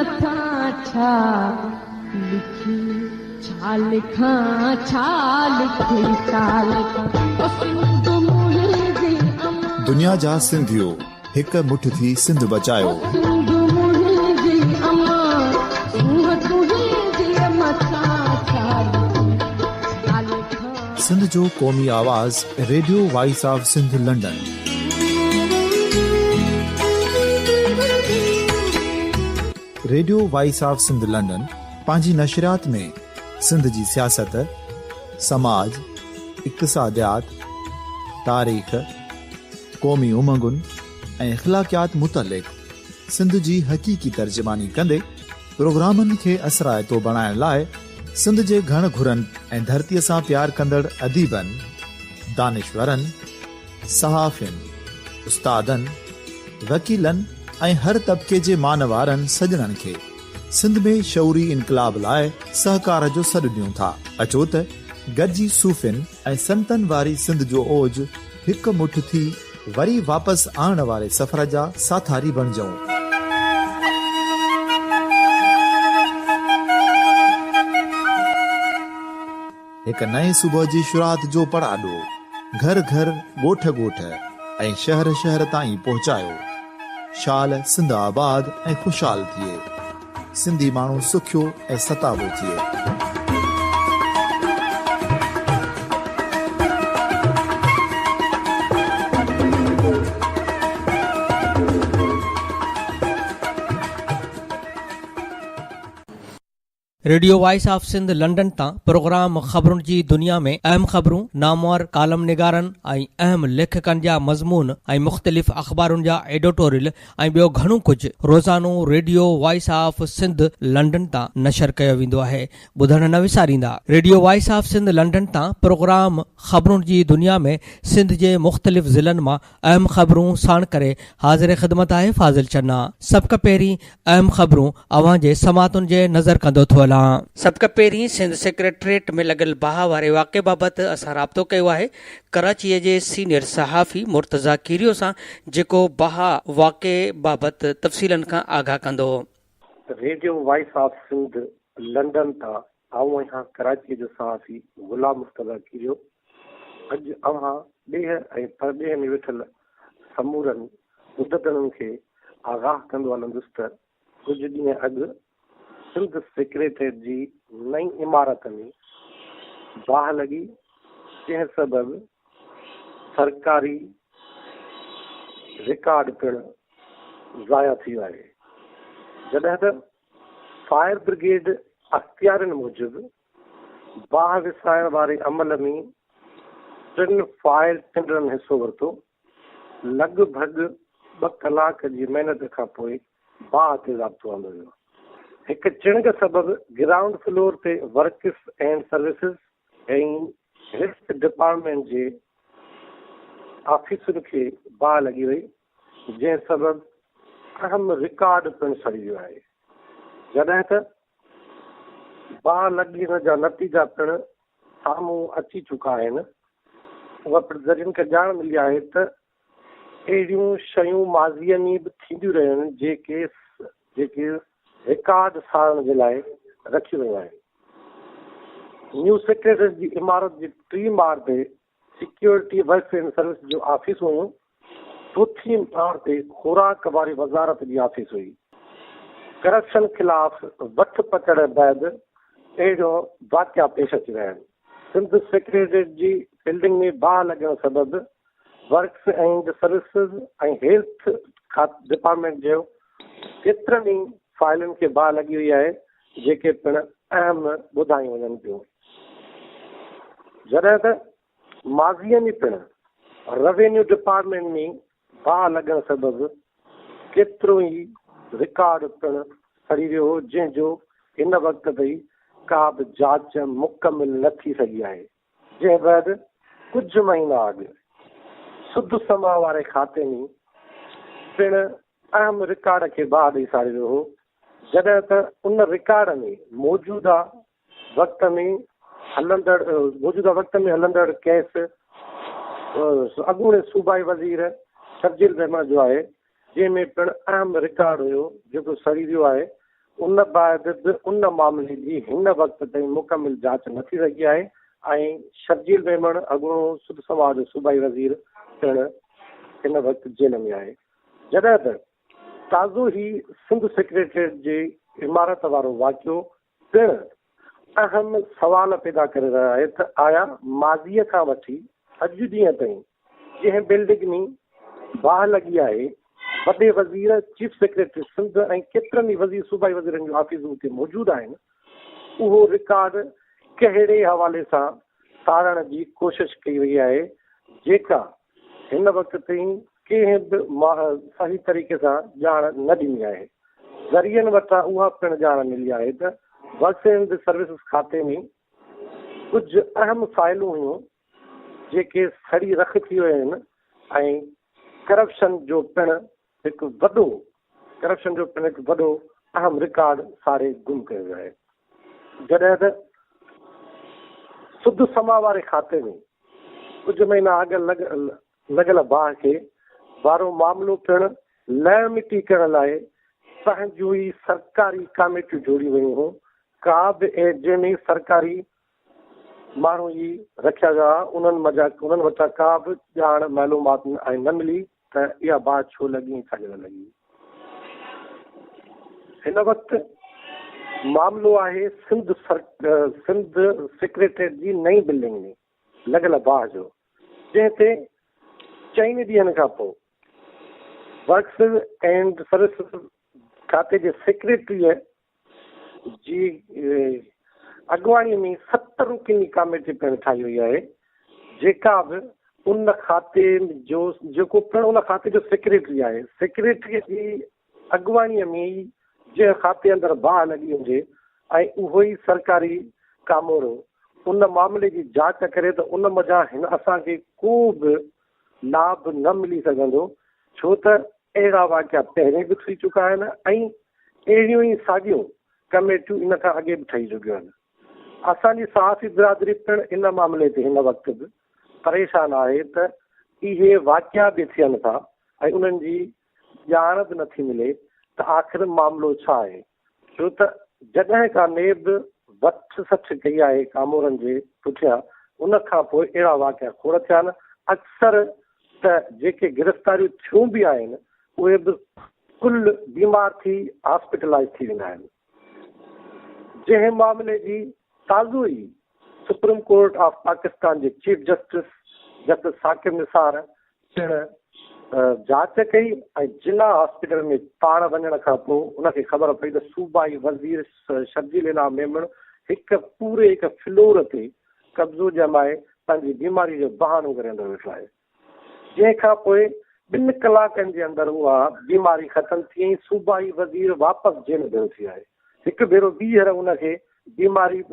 मथां छा लिखी छा लिखां छा लिखी छा लिखां सिंध मुंहिंजी अमां दुनिया जा सिंधियो हिक मुठ थी सिंध बचायो सिंध मुंहिंजी अमां सूंह तुंहिंजी मथां छा लिखां सिंध जो क़ौमी आवाज़ radio voice of Sindh London. Radio voice of Sindh London पंहिंजी नशरियात में सिंध जी सियासत, समाज, इक़्तिसादियात, तारीख़, क़ौमी उमंगुनि ऐं इख़्लाक़ियात मुतलिक़ सिंध जी हक़ीक़ी तर्जुमानी कंदे प्रोग्रामनि खे असराइतो बणाइण लाइ सिंध जे घण घुरनि ऐं धरतीअ सां प्यार कंदड़ अदीबनि, दानिशवरनि, सहाफ़ियुनि, उस्तादनि, वकीलनि ऐं हर तबिके जे मानवारनि सजणनि खे सिंध में शऊरी इनकलाब लाइ सहकार जो सॾु ॾियूं था। अचो त गॾिजी सूफ़ियुनि ऐं संतनि वारी सिंध जो ओज हिकु मुठ थी वरी वापसि आणण वारे सफ़र जा साथारी बणिजऊं। हिकु नए सुबुह जी शुरूआत जो पड़ाॾो घर घर, ॻोठ ॻोठ ऐं शहर शहर ताईं पहुचायो। शाल सिंध आबाद ऐं ख़ुशहाल थिए, सिंधी माण्हू सुखियो ऐं सताबो थिए। Radio voice of Sindh London तां प्रोग्राम ख़बरुनि जी दुनिया में अहम ख़बरूं, नामवर कालम निगारनि ऐं अहम लेखकनि जा मज़मून ऐं मुख़्तलिफ़ अख़बारुनि जा एडिटोरियल ऐं ॿियो घणो कुझु रोज़ानो radio voice of Sindh London तां नशर कयो वेंदो आहे। ॿुधण न विसारींदा। Radio voice of Sindh London तां प्रोग्राम ख़बरुनि जी दुनिया में सिंध जे मुख़्तलिफ़ ज़िलनि मां अहम ख़बरूं साण करे हाज़िर ख़िदमत आहे फ़ाज़िल चन्ना। सभ खां पहिरीं अहम ख़बरूं अव्हां जे समातुनि जे नज़र कंदो थो हलां। सभ खां पहिरीं सिंध सेक्रेटरिएट में लॻल बाहि वारे वाक़े बाबति असां राब्तो कयो आहे कराचीअ जे सीनियर सहाफ़ी मुर्तज़ा कीरियो सां, जेको बाहि वाक़े बाबति तफ़सीलनि खां आगाह कंदो। Radio voice of Sindh London तां आऊं आहियां कराचीअ जो सहाफ़ी गुलाम मुर्तज़ा कीरियो। अॼु अव्हां ॾेह ऐं परॾेह में वेठल समूरनि ॿुधंदड़नि खे आगाह कंदो हलंदुसि त कुझु ॾींहं अॻु सिंध सेक्रेटरिएट जी नई इमारत में बाहि लॻी, जंहिं सबबि सरकारी रिकॉर्ड पिणु ज़ाया थी वियो आहे। जॾहिं त फायर ब्रिगेड अख़्तियारनि मूजिबि बाहि विसाइण वारे अमल में 3 फायर टेंडरनि हिसो वरितो। लॻभॻि 2 कलाक जी महिनत खां पोइ बाहि ते ज़ाब्तो आंदो वियो। हिकु चिणग सबबि ग्राउंड फ्लोर ते वर्क्स एंड सर्विसिस ऐं हेल्थ डिपार्टमेंट जे ऑफिसुनि खे बाहि लॻी वई, जंहिं सबबि अहम रिकॉर्ड पिणु सड़ी वियो आहे। जॾहिं त बाहि लॻण जा नतीजा पिणु साम्हूं अची चुका आहिनि, उहा जॾहिं खे ॼाण मिली आहे त अहिड़ियूं शयूं माज़ीअ में बि थींदियूं रहियूं आहिनि जेके रिकॉर्ड सारण जे लाइ रखियूं वियूं आहिनि। न्यू सेक्रेटरी जी इमारत जी 3 माड़ ते सिक्योरिटी वेलफेयर एंड सर्विस जो ऑफिस हुयूं। 4थी माड़ ते खुराक वारी वज़ारत जी ऑफिस हुई। करप्शन खिलाफ़ वठ पकड़ बैदि अहिड़ो वाक़िया पेश अची रहिया आहिनि। सिंध सेक्रेटरिएट जी बिल्डिंग में बाहि लॻण सबबि वर्क्स एंड सर्विसिस ऐं हेल्थ डिपार्टमेंट जो केतिरनि ई फाइलुनि खे बाहि लॻी वई आहे, जेके पिणु अहम ॿुधायूं वञनि पियूं। जॾहिं त माज़ीअ में पिणु रेवेन्यू डिपार्टमेंट में बाहि लॻण सबबि केतिरो ई रिकॉर्ड पिणु सड़ी वियो हो, जंहिंजो हिन वक़्त ताईं का बि जांच मुकमिल न थी सघी आहे। जंहिं बैदि कुझु महीना अॻु सुध समा वारे खाते में पिणु अहम रिकॉर्ड खे बाहि ॾेई साड़ियो वियो हो। जॾहिं त उन रिकॉर्ड में मौजूदा वक़्त में हलंदड़ केस अॻूणे सूबाई वज़ीर शर्जील रहमान जो आहे, जंहिंमें पिणु अहम रिकॉर्ड हुयो जेको सड़ी वियो आहे। उन बाबति उन मामले जी हिन वक़्त ताईं मुकमिल जांच न थी सघी आहे ऐं शर्जील मेमण अॻूणो सिंध समाज जो सूबाई वज़ीर पिणु हिन वक़्तु जेल में आहे। जॾहिं त ताज़ो ई सिंध सेक्रेटरीट जी इमारत वारो वाक़ियो पिणु अहम सवाल पैदा करे रहिया आहे त आया माज़ीअ खां वठी अॼु ॾींहं ताईं जंहिं बिल्डिंग में बाहि लॻी आहे वॾे वज़ीर चीफ सेक्रेटरी सिंध ऐं केतिरनि ई वज़ीर सूबाई वज़ीरनि जूं ऑफिसूं हुते मौजूदु आहिनि, उहो रिकॉर्ड कहिड़े हवाले सां सारण जी कोशिशि कई वई आहे जेका हिन वक़्त ताईं कंहिं बि सही तरीक़े सां ॼाण न ॾिनी आहे। ज़रियनि वटां उहा पिणु ॼाण मिली आहे त वर्क्स एंड सर्विसिस खाते में कुझु अहम फाइलूं हुयूं जेके सड़ी रख थी वियूं आहिनि ऐं करप्शन जो पिणु हिकु वॾो अहम रिकॉर्ड सारे गुम कयो वियो आहे। जॾहिं त शुद्ध समा वारे खाते में कुझु महीना अॻु लॻल बाहि खे वारो मामिलो पिणु लह मिटी करण लाइ पंहिंजूं ई सरकारी कमेटियूं जोड़ी वयूं हुयूं, का बि जंहिंमें सरकारी माण्हू ई रखिया विया, उन्हनि वटां का बि ॼाण मालूमात ऐं न मिली त इहा बाहि छो लॻी छाजे न लॻी। हिन वक़्तु मामिलो आहे सिंध सेक्रेटरीट जी नई बिल्डिंग में लॻल बाहि जो, जंहिं ते 4 ॾींहंनि खां पोइ वर्क्स एंड सर्विसिस खाते जे सेक्रेटरीअ जी अॻुवाणीअ में 7 रुकनी कमेटी पिणु ठाही वई आहे, जेका बि उन खाते जो जेको पिणु उन खाते जो सेक्रेटरी आहे, सेक्रेटरीअ जी अॻुवाणीअ में जंहिं खाते अंदरि बाहि लॻी हुजे ऐं उहो ई सरकारी कामोरो उन मामले जी जांच करे त उन मज़ा हिन असांखे को बि लाभ न मिली सघंदो, छो त अहिड़ा वाक़िया पहिरें बि थी चुका आहिनि ऐं अहिड़ियूं ई साॻियूं कमेटियूं इन खां अॻे बि ठही चुकियूं आहिनि। असांजी सहाफ़ी बिरादरी पिणु इन मामले ते हिन वक़्तु बि परेशान आहे त इहे वाक़िया बि थियनि था ऐं उन्हनि जी ॼाण बि नथी मिले त आख़िर मामिलो छा आहे, छो त जॾहिं खां बि वठ सठ कई आहे कामोरनि जे पुठियां उन खां पोइ अहिड़ा वाक़िया खोड़ थिया आहिनि। अक्सर त जेके गिरफ़्तारियूं थियूं बि आहिनि उहे बि कुल बीमार थी हॉस्पिटलाइज़ थी वेंदा आहिनि। जंहिं मामले जी ताज़ो ई सुप्रीम कोर्ट ऑफ पाकिस्तान जे चीफ जस्टिस साकिब निसार पिणु जांच कई ऐं जिला हॉस्पिटल में पाण वञण खां पोइ उनखे ख़बर पई त सूबाई वज़ीर शर्जील मेमण हिकु फ्लोर ते कब्ज़ो जमाए पंहिंजी बीमारी जो बहानो करे अंदरि वेठो आहे, जंहिंखां पोइ 2 कलाकनि जे अंदरि उहा बीमारी ख़तमु थी, सूबाई वज़ीर वापसि जेल में थी आहे। हिकु भेरो ॿीहर उनखे बीमारी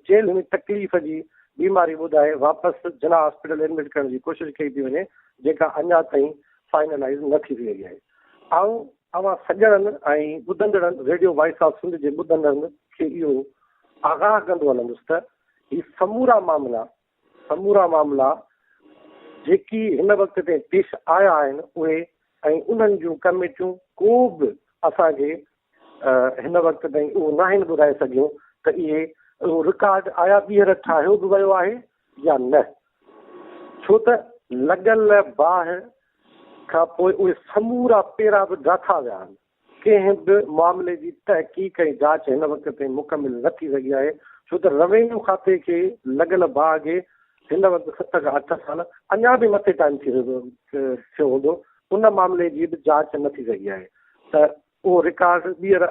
जेल में तकलीफ़ जी बीमारी ॿुधाए वापसि जिला हॉस्पिटल एडमिट करण जी कोशिशि कई थी वञे, जेका अञा ताईं फाइनलाइज़ न थी वई आहे। अवां सॼणनि ऐं ॿुधंदड़नि रेडियो वॉइस ऑफ सिंध जे ॿुधंदड़नि खे इहो आगाह कंदो हलंदुसि त ही समूरा मामला जेकी हिन वक़्त ते पेश आया आहिनि उहे ऐं उन्हनि जूं कमेटियूं को बि असांखे हिन वक़्त ताईं उहो न आहिनि ॿुधाए सघियूं त इहे रिकॉर्ड आया ॿीहर ठाहियो बि वियो आहे या न, छो त लॻल बाहि खां पोइ उहे समूरा पेरा बि ॾाथा विया आहिनि। कंहिं बि मामले जी तहक़ीक़ ऐं जांच हिन वक़्त ताईं मुकमिल न थी सघी आहे, छो त रेवेन्यू खाते खे लॻल बाहि खे हिन वक़्तु 7 खां 8 साल अञा बि मथे टाइम थियो हूंदो, उन मामले जी बि जांच न थी सघी आहे त उहो रिकॉर्ड ॿीहर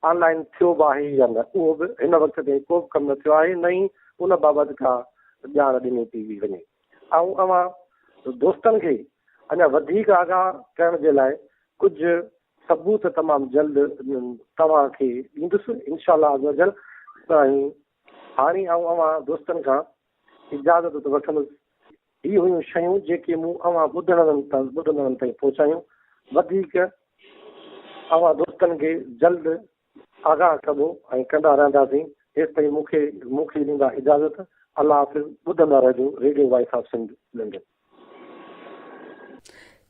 ऑनलाइन थियो बि आहे या न, उहो बि हिन वक़्त ताईं को बि कमु न थियो आहे, न ई उन बाबति का ॼाण ॾिनी थी वञे। ऐं अवां दोस्तनि खे अञा वधीक आगाह करण जे लाइ कुझु सबूत तमामु जल्द तव्हांखे ॾींदुसि इंशाअल्लाह अज़्ज़ ऐं हाणे अवां दोस्तनि खां इजाज़त वठंदुसि। ही हुयूं शयूं जेके मूं अवां ॿुधंदड़नि ताईं पहुचायूं। वधीक अवां दोस्तनि खे जल्द आगाह कबो ऐं कंदा रहंदासीं। हेसि ताईं मूंखे ॾींदा इजाज़त। अल्लाह हाफ़िज़। ॿुधंदा रहिजो radio voice of Sindh London.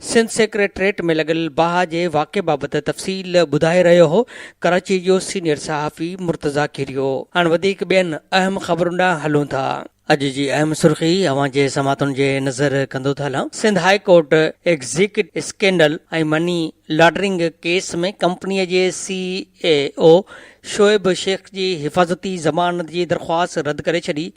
Sindh secretariat में लॻल बाहि जे वाक़े बाबति तफ़सील ॿुधाए रहियो हो कराची जो सीनियर सहाफ़ी मुर्तज़ा किरियो। हाणे वधीक ॿियनि अहम ख़बरुनि ॾांहुं हलूं था। अॼु जी अहम सुर्ख़ी अवां जे समातुनि जे नज़र कंदो था हलां। Sindh high court executive scandal ऐं मनी लॉन्ड्रिंग केस में कंपनीअ जे CEO शोएब शेख जी हिफ़ाज़ती ज़मानत जी दरख़्वास्त रद्द करे छॾी।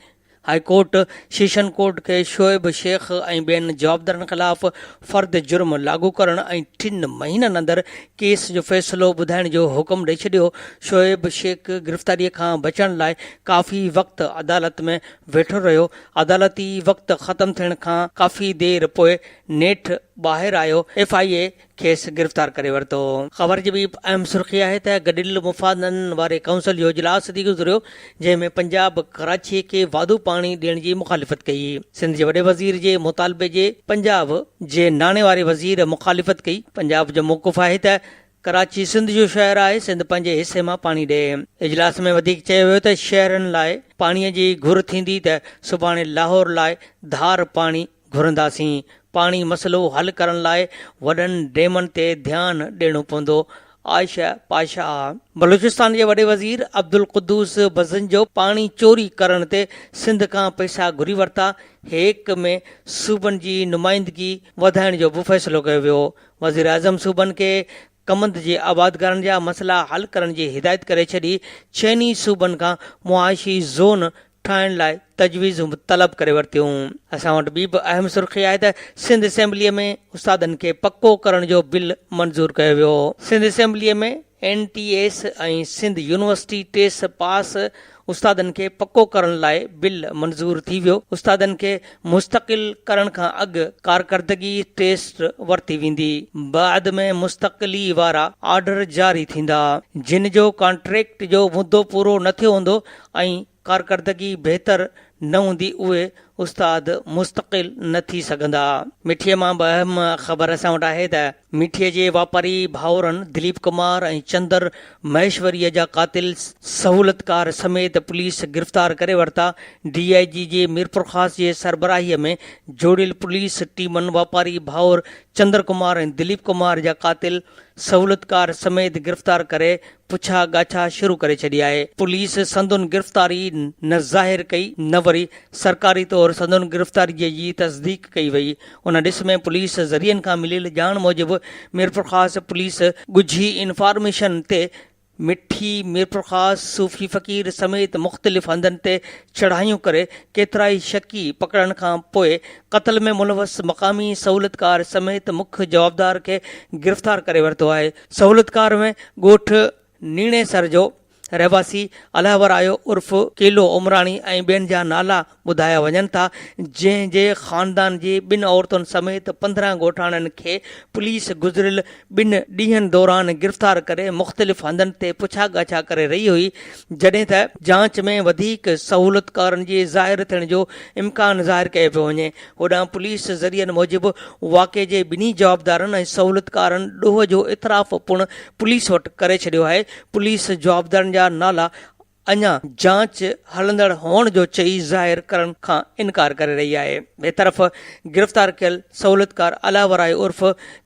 हाई कोर्ट सेशन कोर्ट खे शोएब शेख ऐं ॿियनि जवाबदारनि ख़िलाफ़ फ़र्द जुर्म लागू करण ऐं 3 महीननि अंदरि केस जो फ़ैसिलो ॿुधाइण जो हुकुम ॾेई छॾियो। शोएब शेख गिरफ़्तारीअ खां बचण लाइ काफ़ी वक़्तु अदालत में वेठो रहियो। अदालती वक़्तु ख़तमु थियण खां काफ़ी देरि पोइ नेठ ॿाहिरि आयो। FIA खेसि गिरफ़्तार करे वरितो। ख़बर जी ॿी अहम सुर्ख़ी आहे त गॾियल मुफ़ादनि वारे काउंसिल जो इजलास थी गुज़रियो, जंहिंमें पंजाब कराचीअ खे वाधू पाणी ॾियण जी मुख़ालिफ़त कई। सिंध जे वॾे वज़ीर जे मुतालबे जे पंजाब जे नाणे वारे वज़ीर मुख़ालिफ़त कई। पंजाब जो मौक़िफ़ आहे त कराची सिंध जो शहर आहे, सिंध पंहिंजे हिसे मां पाणी ॾिए। इजलास में वधीक चयो वियो त शहरनि लाइ पाणीअ जी घुर थींदी त सुभाणे लाहौर लाइ धार पाणी घुरंदासीं। पाणी मसइलो हल करण लाइ वॾनि डेमनि ते ध्यानु ॾियणो पवंदो। आयशा पाशा। बलूचिस्तान जे वॾे वज़ीर अब्दुल क़ुद्दूस बज़न जो पाणी चोरी करण ते सिंध खां पैसा घुरी वरिता। हेक में सूबनि जी नुमाइंदगी वधाइण जो बि फ़ैसिलो कयो वियो। वज़ीर आज़म सूबनि खे कमंद जे आबादगारनि जा मसइला हल करण जी हिदायत करे छॾी। 6 सूबनि खां मुआशी ज़ोन ठाहिण लाइ तजवीज़ तलब करे वरितियूं। असां वटि ॿी बि अहम सुर्ख़ी आहे त सिंध असेंबलीअ में उस्तादनि खे पको करण जो बिल मंज़ूर कयो वियो। सिंध असेंबलीअ में NTS ऐं सिंध यूनिवर्सिटी टेस्ट पास उस्तादनि खे पको करण लाइ बिल मंज़ूर थी वियो। उस्तादनि खे मुस्तक़िल करण खां अॻु कारकर्दगी टेस्ट वरिती वेंदी। बाद में मुस्तक़िली वारा ऑर्डर जारी थींदा। जिन जो कॉन्ट्रैक्ट जो मुदो पूरो न थियो हूंदो ऐं कारकर्दगी बहितर न हूंदी, उहे उस्ताद मुस्तक़िल न थी सघंदा। मिठीअ मां बि अहम ख़बर असां वटि आहे त मिठीअ जे वापारी भाउरनि दिलीप कुमार ऐं चंदर महेश्वरीअ जा कातिल सहूलतकार समेत पुलिस गिरफ़्तार करे वरिता। DIG जे मीरपुर ख़ास जे सरबराहीअ में जोड़ियल पुलिस टीमनि वापारी भाउर चंदर कुमार ऐं दिलीप कुमार जा कातिल सहूलतकार समेत गिरफ़्तार करे पुछा ॻाछा शुरू करे छॾी आहे। पुलिस संदुनि गिरफ़्तारी न ज़ाहिर कई न वरी सरकारी तौर संदुनि गिरफ़्तारी जी तस्दीक कई वई। उन ॾिस में पुलिस ज़रियनि खां मिलियल ॼाण मूजिबि मीरपुर ख़ास पुलिस ॻुझी इंफॉर्मेशन ते मिठी मीरपुर ख़ास सूफ़ी फ़क़ीर समेत मुख़्तलिफ़ हंधनि ते चढ़ाइयूं करे केतिरा ई शकी पकड़ण खां पोइ क़त्ल में मुलवस मक़ामी सहूलतकार समेत मुख्य जवाबदार खे गिरफ़्तार करे वरितो आहे। सहूलतकार में ॻोठ नीणे सर जो रहवासी अलावर आयो उर्फ़ केलो उमराणी ऐं ॿियनि जा नाला ॿुधाया वञनि था, जंहिंजे ख़ानदान जी 2 औरतुनि समेत 15 ॻोठाणनि खे पुलिस गुज़िरियल 2 ॾींहंनि दौरान गिरफ़्तार करे मुख़्तलिफ़ हंधनि ते पुछा ॻाछा करे रही हुई, जॾहिं त जांच में वधीक सहूलतकारनि जे ज़ाहिर थियण जो इम्कान ज़ाहिर कयो पियो वञे। होॾां पुलिस ज़रियनि मूजिबि वाक़े जे ॿिन्ही जवाबदारनि ऐं सहूलतकारनि ॾोह जो इतराफ़ पिणु पुलिस वटि करे छॾियो आहे। पुलिस जवाबदारनि जा नाला अञा जांच हलंदड़ हुअण जो चई ज़ाहिर करण खां इनकार करे रही आहे। ॿिए तरफ़ गिरफ़्तार कयल सहूलतकार अलावराय उर्फ़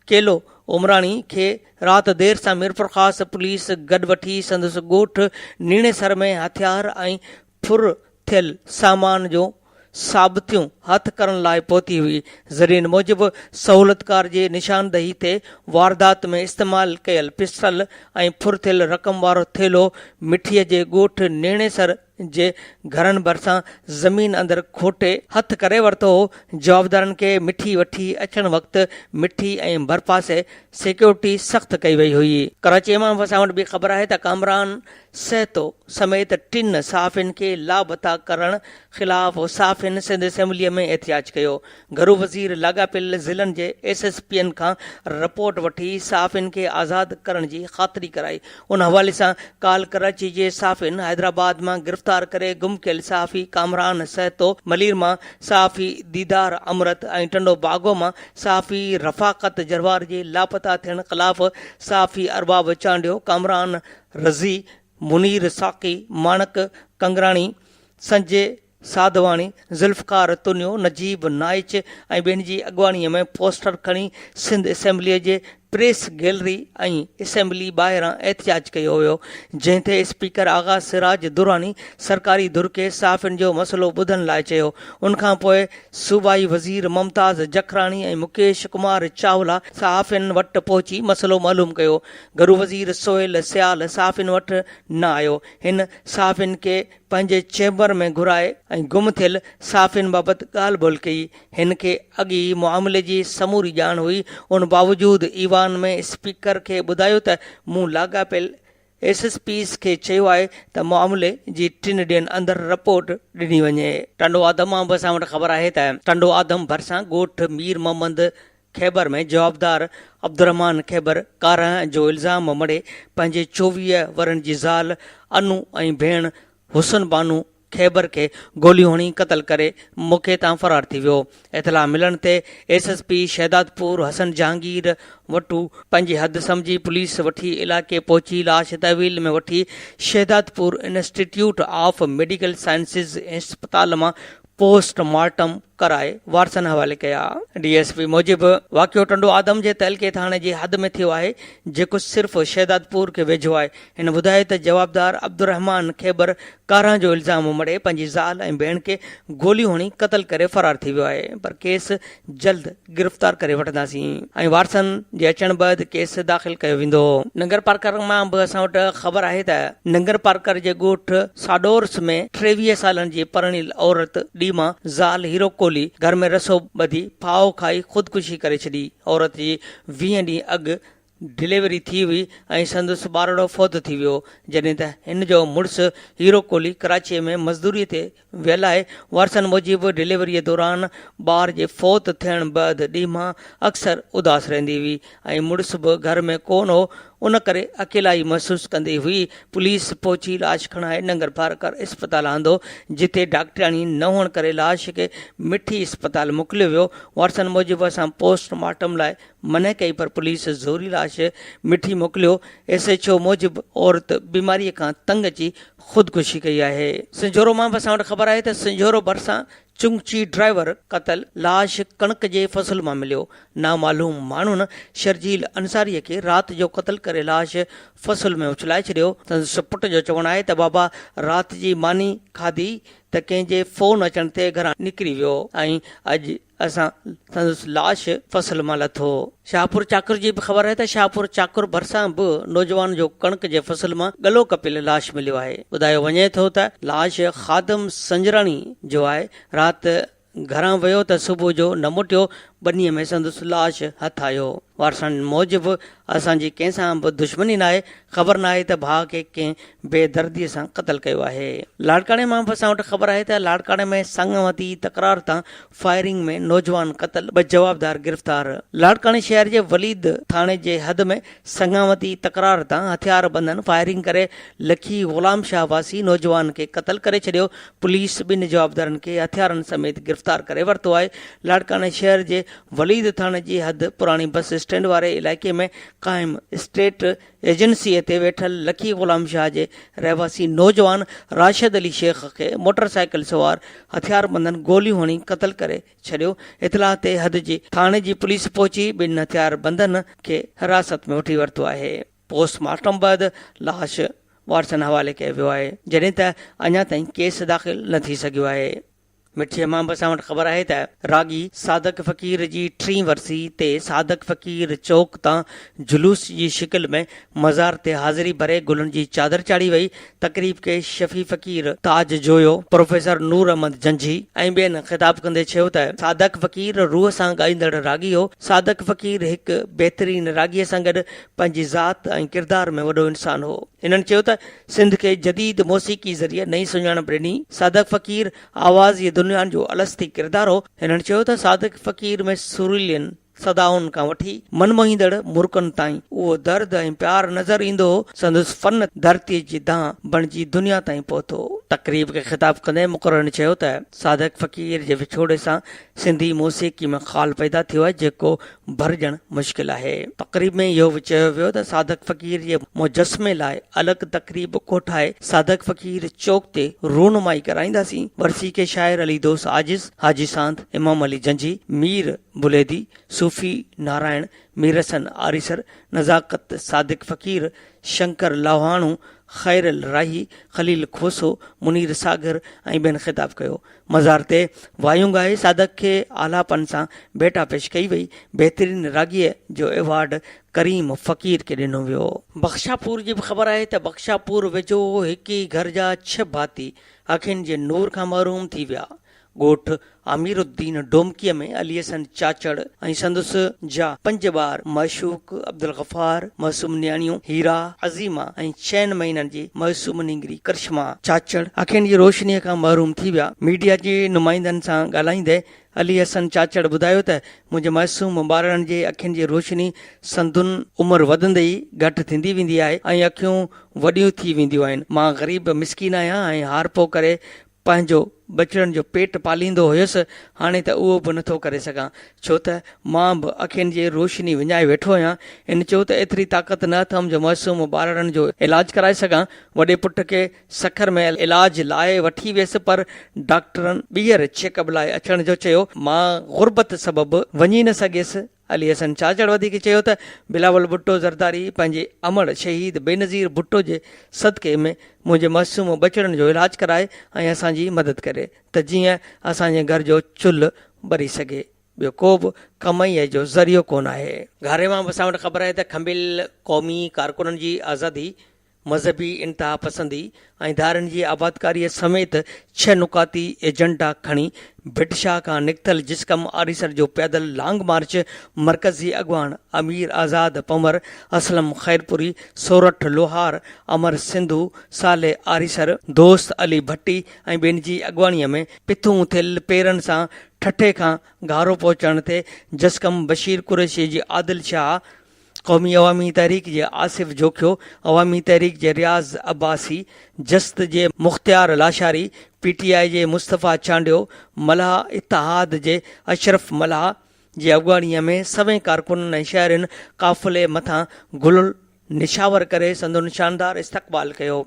केलो उमराणी खे राति देर सां मीरपुर ख़ास पुलिस गॾु वठी संदसि ॻोठ नीणेसर में हथियार ऐं फुर थियल सामान जो साबितियूं हथ करण लाइ पहुती हुई। ज़रियनि मूजिबि सहूलतकार जे निशानदही ते वारदात में इस्तेमालु कयल पिस्टल ऐं फुर थियल रक़म वारो थेलो मिठीअ जे ॻोठ नीणेसर जे घरनि भरिसां ज़मीन अंदरि खोटे हथ करे वरितो हो। जवाबदारनि खे मिठी वठी अचण वक़्तु मिठी ऐं भरपासे सिक्योरिटी सख़्तु कई वई हुई। कराचीअ मां असां वटि ॿी ख़बर आहे त कामरान सहतो समेत 3 सहाफ़ियुनि खे लापता करण ख़िलाफ़ सहाफ़ियुनि सिंध असेंबलीअ में एहतियाज कयो। घरू वज़ीर लाॻापियल ज़िलनि जे SSPN खां रिपोर्ट वठी सहाफ़ियुनि खे आज़ादु करण जी ख़ातिरी कराई। उन हवाले सां काल कराची जे सहाफ़ियुनि हैदराबाद मां गिरफ़्तार करे गुम कयल सहाफ़ी कामरान सहतो, मलीर मां सहाफ़ी दीदार अमरत ऐं टंडो बागो मां सहाफ़ी रफ़ाक़त जरवार जे लापता थियण ख़िलाफ़ सहाफ़ी अरबाब चांडियो, कामरान रज़ी, मुनीर साक़ी, माणक कंगराणी, संजय साधवाणी, ज़ुल्फ़कार तुनियो, नजीब नाइच ऐं ॿियनि जी अॻुवाणीअ में पोस्टर खणी सिंध असेंबलीअ जे प्रेस गैलरी ऐं असेंबली ॿाहिरां एहतिजाज कयो हुयो, जंहिं ते स्पीकर आगा सिराज दुरानी सरकारी धुर खे सहाफ़ियुनि जो मसइलो ॿुधण लाइ चयो। उनखां पोइ सूबाई वज़ीर मुमताज़ जखराणी ऐं मुकेश कुमार चावला सहाफ़ियुनि वटि पहुची मसइलो मालूम कयो। घरू वज़ीर सोहेल सियाल सहाफ़ियुनि वटि न आयो। हिन सहाफ़ियुनि खे पंहिंजे चैम्बर में घुराए ऐं गुम थियल सहाफ़ियुनि बाबति ॻाल्हि ॿोल कई। हिन खे अॻी मामले जी समूरी ॼाण हुई। उन बावजूदि ईवान में स्पीकर खे ॿुधायो त मूं लाॻापियल SSPs खे चयो आहे त मामले जी 3 ॾींहंनि अंदरि रिपोर्ट ॾिनी वञे। टंडो आदम मां बि असां वटि ख़बर आहे त टंडो आदम भरिसां ॻोठ मीर मोहम्मद खैबर में जवाबदार अब्दुरहमान खैबर कारां जो इल्ज़ाम मड़े पंहिंजे 24 वरनि जी ज़ाल अनु ऐं भेण हुसन बानू खैबर खे गोलियूं हणी क़तल करे मौक़े तां फ़रार थी वियो। इतला मिलण ते SSP शहदादपुर हसन जहांगीर वटू पंहिंजी हद सम्झी पुलिस वठी इलाइक़े पहुची लाश तहवील में वठी Shahdadpur institute of medical sciences अस्पताल मां पोस्टमार्टम कराए वारसनि हवाले कया। DSP मूजिबि वाक़ियो टंडो आदम जे तहलके थाणे जी हद में थियो आहे, जेको सिर्फ़ शहदादपुर खे वेझो आहे। हिन ॿुधायो त जवाबदार अब्दुरहमान खैबर कारां जो इल्ज़ाम मड़े पंहिंजी ज़ाल ऐं भेण खे गोलियूं हणी क़तल करे फ़रार थी वियो आहे, पर केस जल्द गिरफ़्तार करे वठंदासीं ऐं वारसनि जे अचण बैदि केस दाख़िल कयो वेंदो। नंगर पार्कर मां बि असां वटि ख़बर आहे त नंगर पार्कर जे ॻोठ साडोर्स में 23 सालनि जी परिणियल औरत ॾीमा ज़ाल हीरो घर में रसो ॿधी फाओ खाई ख़ुदकुशी करे छॾी। औरत जी 20 ॾींहं अॻु डिलीवरी थी हुई ऐं संदसि ॿारड़ो फ़ौत थी वियो, जॾहिं त हिन जो मुड़ुसु हीरो कोहली कराचीअ में मज़दूरीअ ते वियल आहे। वारसनि मूजिबि डिलीवरीअ दौरान ॿार जे फ़ौत थियण बैदि ॾीमा अक्सर उदास रहंदी हुई ऐं मुड़ुसु बि घर में कोन हो, उन करे अकेलाई महसूस कंदी हुई। पुलिस पहुची लाश खणाए नंगर पार्कर अस्पताल आंदो, जिते डॉक्टराणी न हुअण करे लाश खे मिठी अस्पताल मोकिलियो वियो। वारसनि मूजिबि असां पोस्टमार्टम लाइ मना कई, पर पुलिस ज़ोरी लाश मिठी मोकिलियो। SHO मूजिबि औरत बीमारीअ खां तंग अची ख़ुदकुशी कई आहे। संजोरो मां बि असां वटि ख़बर आहे त संजोरो भरिसां चुंगची ड्राइवर क़तल, लाश कणक जे फसल मां मिलियो। नामालूम माण्हुनि शर्जील अंसारीअ खे राति जो क़तल करे लाश फसल में उछलाए छॾियो। संदसि पुट जो चवणु आहे त बाबा राति जी मानी खाधी त कंहिंजे फ़ोन अचण ते घरां निकिरी वियो ऐं अॼु असां संदसि लाश फसल मां लथो। शाहपुर चाकुर जी बि ख़बर आहे त शाहपुर चाकुर भरिसां बि नौजवान जो कणक जे फसल मां गलो कपियल लाश मिलियो आहे। ॿुधायो वञे थो त लाश खादम संजराणी जो आहे। राति घरां वियो त सुबुह जो न मोटियो, बनीअ में संदसि लाश हथ आयो। वारसनि मूजिबि असांजी कंहिंसां बि दुश्मनी न आहे। ख़बर न आहे त भाउ खे कंहिं बेदर्दीअ सां क़तल कयो आहे। लाड़काणे मां बि असां वटि ख़बर आहे त लाड़काणे में संगमती तकरार तां फायरिंग में नौजवान क़तल, 2 जवाबदार गिरफ़्तार। लाड़काणे शहर जे वलीद थाणे जे हद में संगमती तकरार तां हथियार बंदन फायरिंग करे लखी ग़ुलाम शाह वासी नौजवान खे क़तल करे छॾियो। पुलिस 2 जवाबदारनि खे हथियारनि समेत गिरफ़्तार करे वरितो आहे। लाड़काणे शहर जे वलीद थाणे जी हद पुराणी बस स्टैंड वारे इलाइक़े में क़ाइम स्टेट एजेंसीअ ते वेठल लखी ग़ुलाम शाह जे रहवासी नौजवान राशिद अली शेख खे मोटरसाइकिल सवार हथियार बंदन गोलियूं हणी क़तल करे छॾियो। इतलाह ते हद जी थाणे जी पुलिस पहुची 2 हथियार बंदन खे हिरासत में वठी वरितो आहे। पोस्टमार्टम बैदि लाश वारसनि हवाले कयो वियो आहे, जॾहिं त अञा ताईं केस दाख़िल न थी सघियो आहे। मिठीअ मां बि असां वटि ख़बर आहे त रागी सादक फ़क़ीर जी 3 वरसी ते सादक फ़क़ीर चौक तां जुलूस जी शिकिल में मज़ार ते हाज़िरी भरे गुलनि जी चादर चाढ़ी वई। तक़रीब खे शफ़ी फ़क़ीर ताज जोयो, प्रोफेसर नूर अहमद जंझी ऐं ॿियनि ख़िताब कंदे चयो त सादक फ़क़ीर रूह सां ॻाईंदड़ रागी हो। सादक फ़क़ीर हिकु बहितरीन रागीअ सां गॾु पंहिंजी ज़ात ऐं किरदार में वॾो इंसान हो। इन्हनि चयो त सिंध खे जदीद मौसीक़ी ज़रिए नई सुञाणप ॾिनी। सादक फ़क़ीर आवाज़ ये दुनिया जो अलस्ती किरदार हो। हिननि चयो त सादक फ़क़ीर में सुरीलियन सदाउनि खां वठी मनमोहींदड़ मुर्कनि ताईं उहो दर्द ऐं प्यार नज़र ईंदो हो। संदसि फन धरतीअ जी दां बणिजी दुनिया ताईं पहुतो। तक़रीब खे ख़िताब कंदे मुक़ररनि चयो त सादिक फ़क़ीर जे विछोड़े सां सिंधी मौसीक़ी में ख़ाल पैदा थियो आहे जेको भरजणु मुश्किल आहे। तक़रीब में इहो बि चयो वियो त सादिक फ़क़ीर जे मुजस्मे लाइ अलॻि तक़रीब कोठाए सादिक फ़क़ीर चौक ते रूनुमाई कराईंदासीं। वरसी के शाइर अली दोस्त आजिज़, हाजी सांद, इमाम अली जंजी, मीर बुलेदी, सूफ़ी नारायण, मीर हसन आरिसर, नज़ाकत सादिक फ़क़ीर, शंकर लाहाणू, ख़ैरल राही, ख़लील खोसो, मुनीर सागर ऐं ॿियनि ख़िताब कयो। मज़ार ते वायूं ॻाए सादक खे आलापन सां भेटा पेश कई वई। बहितरीन रागीअ जो एवॉर्ड करीम फ़क़ीर खे ॾिनो वियो। बख़्शापुर जी बि ख़बर आहे त बख़्शापुर वेझो हिकु ई घर जा 6 भाती अखियुनि जे नूर खां महरूम थी विया। ॻोठ अमीरुद्दीन डोमकीअ में अली हसन चाचड़ ऐं संदसि जा 5 ॿार मशूक, अब्दुल गफ़ार, मासूम न्याणियूं हीरा, अज़ीमा ऐं 6 महीननि जी मासूम निंगरी करिश्मा चाचड़ अखियुनि जी रोशनीअ खां महरूम थी विया। मीडिया जे नुमाइंदनि सां ॻाल्हाईंदे अली हसन चाचड़ ॿुधायो त मुंहिंजे मासूम ॿारनि जे अखियुनि जी रोशनी संदुन उमिरि वधंदे ई घटि थींदी वेंदी आहे ऐं अखियूं वॾियूं थी वेंदियूं आहिनि। मां ग़रीब मिसकीन आहियां ऐं हार पो करे पंहिंजो बचड़नि जो पेट पालींदो हुयुसि। हाणे त उहो बि नथो करे सघां छो त मां बि अखियुनि जी रोशनी विञाए वेठो आहियां। इन चयो त एतिरी ताक़त न अथमि जो मासूम ॿारनि जो इलाजु कराए सघां। वॾे पुट खे सखर में इलाज लाइ वठी वियसि पर डॉक्टरनि ॿीहर चेकअप लाइ अचण जो चयो। मां गुरबत सबबु वञी न सघियसि। अली हसन चाचड़ वधीक चयो त बिलावल भुट्टो ज़रदारी पंहिंजे अमड़ शहीद बेनज़ीर भुट्टो जे सदके में मुंहिंजे मासूम बचड़नि जो इलाजु कराए ऐं असांजी मदद करे त जीअं असांजे घर जो चुल्ह ॿरी सघे। ॿियो को बि कमाईअ जो ज़रियो कोन आहे। घारे मां असां वटि ख़बर आहे त खंबिल क़ौमी कारकुननि जी आज़ादी, मज़हबी इंतिहा पसंदी ऐं धारनि जी आबादकारीअ समेत 6 नुकाती एजेंडा खणी भिटशाह खां निकितल जिस्कम आरिसर जो पैदल लांग मार्च मरकज़ी अॻवान अमीर आज़ाद पंवर, असलम ख़ैरपुरी, सोरठ लोहार, अमर सिंधु, साले आरिसर, दोस्त अली भट्टी ऐं ॿियनि जी अॻवानीअ में पिथूं थियल पेरनि सां ठठे खां घारो पहुचण ते जस्कम बशीर कुरैशी जी आदिल शाह, क़ौमी अवामी तहरीक जे आसिफ जोखियो, अवामी तहरीक जे रियाज़ अब्बासी, जस्त जे मुख़्तियार लाशारी, PTI जे मुस्तफ़ा चांडियो, मलाह इत्तेहाद जे अशरफ मलाह जी अॻवानीअ में सवें कारकुननि ऐं शहरनि काफ़िले मथां गुल निशावर करे संदुन शानदार इस्तक़बाल कयो।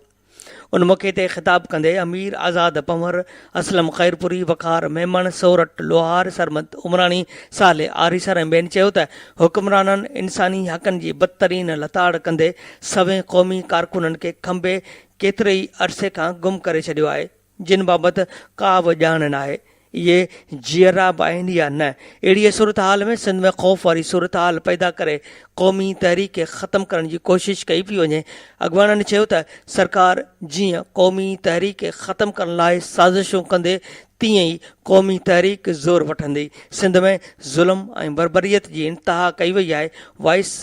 उन मौक़े ते ख़िताब कंदे अमीर आज़ाद पंवर, असलम ख़ैरपुरी, वक़ार मेमन, सोरठ लोहार, सरमद उमरानी, साले आरिसर ऐं ॿियनि चयो त हुक्मराननि इंसानी हक़नि जी बदतरीन लताड़ कंदे सवें क़ौमी कारकुननि खे खंबे केतिरे ई अरसे खां गुम करे छॾियो आहे, जिन बाबति का बि ॼाण न आहे। इहे जीअरा बि आहिनि या न। अहिड़ी सूरत हाल में सिंध में ख़ौफ़ वारी सूरत हाल पैदा करे क़ौमी तहरीक खे ख़तमु करण जी कोशिशि कई पई वञे। अॻवाननि चयो त सरकार जीअं क़ौमी तहरीक खे ख़तमु करण लाइ साज़िशूं कंदे तीअं ई क़ौमी तहरीक ज़ोर वठंदी। सिंध में ज़ुल्म ऐं बरबरीत जी इंतिहा कई वई आहे। वाइस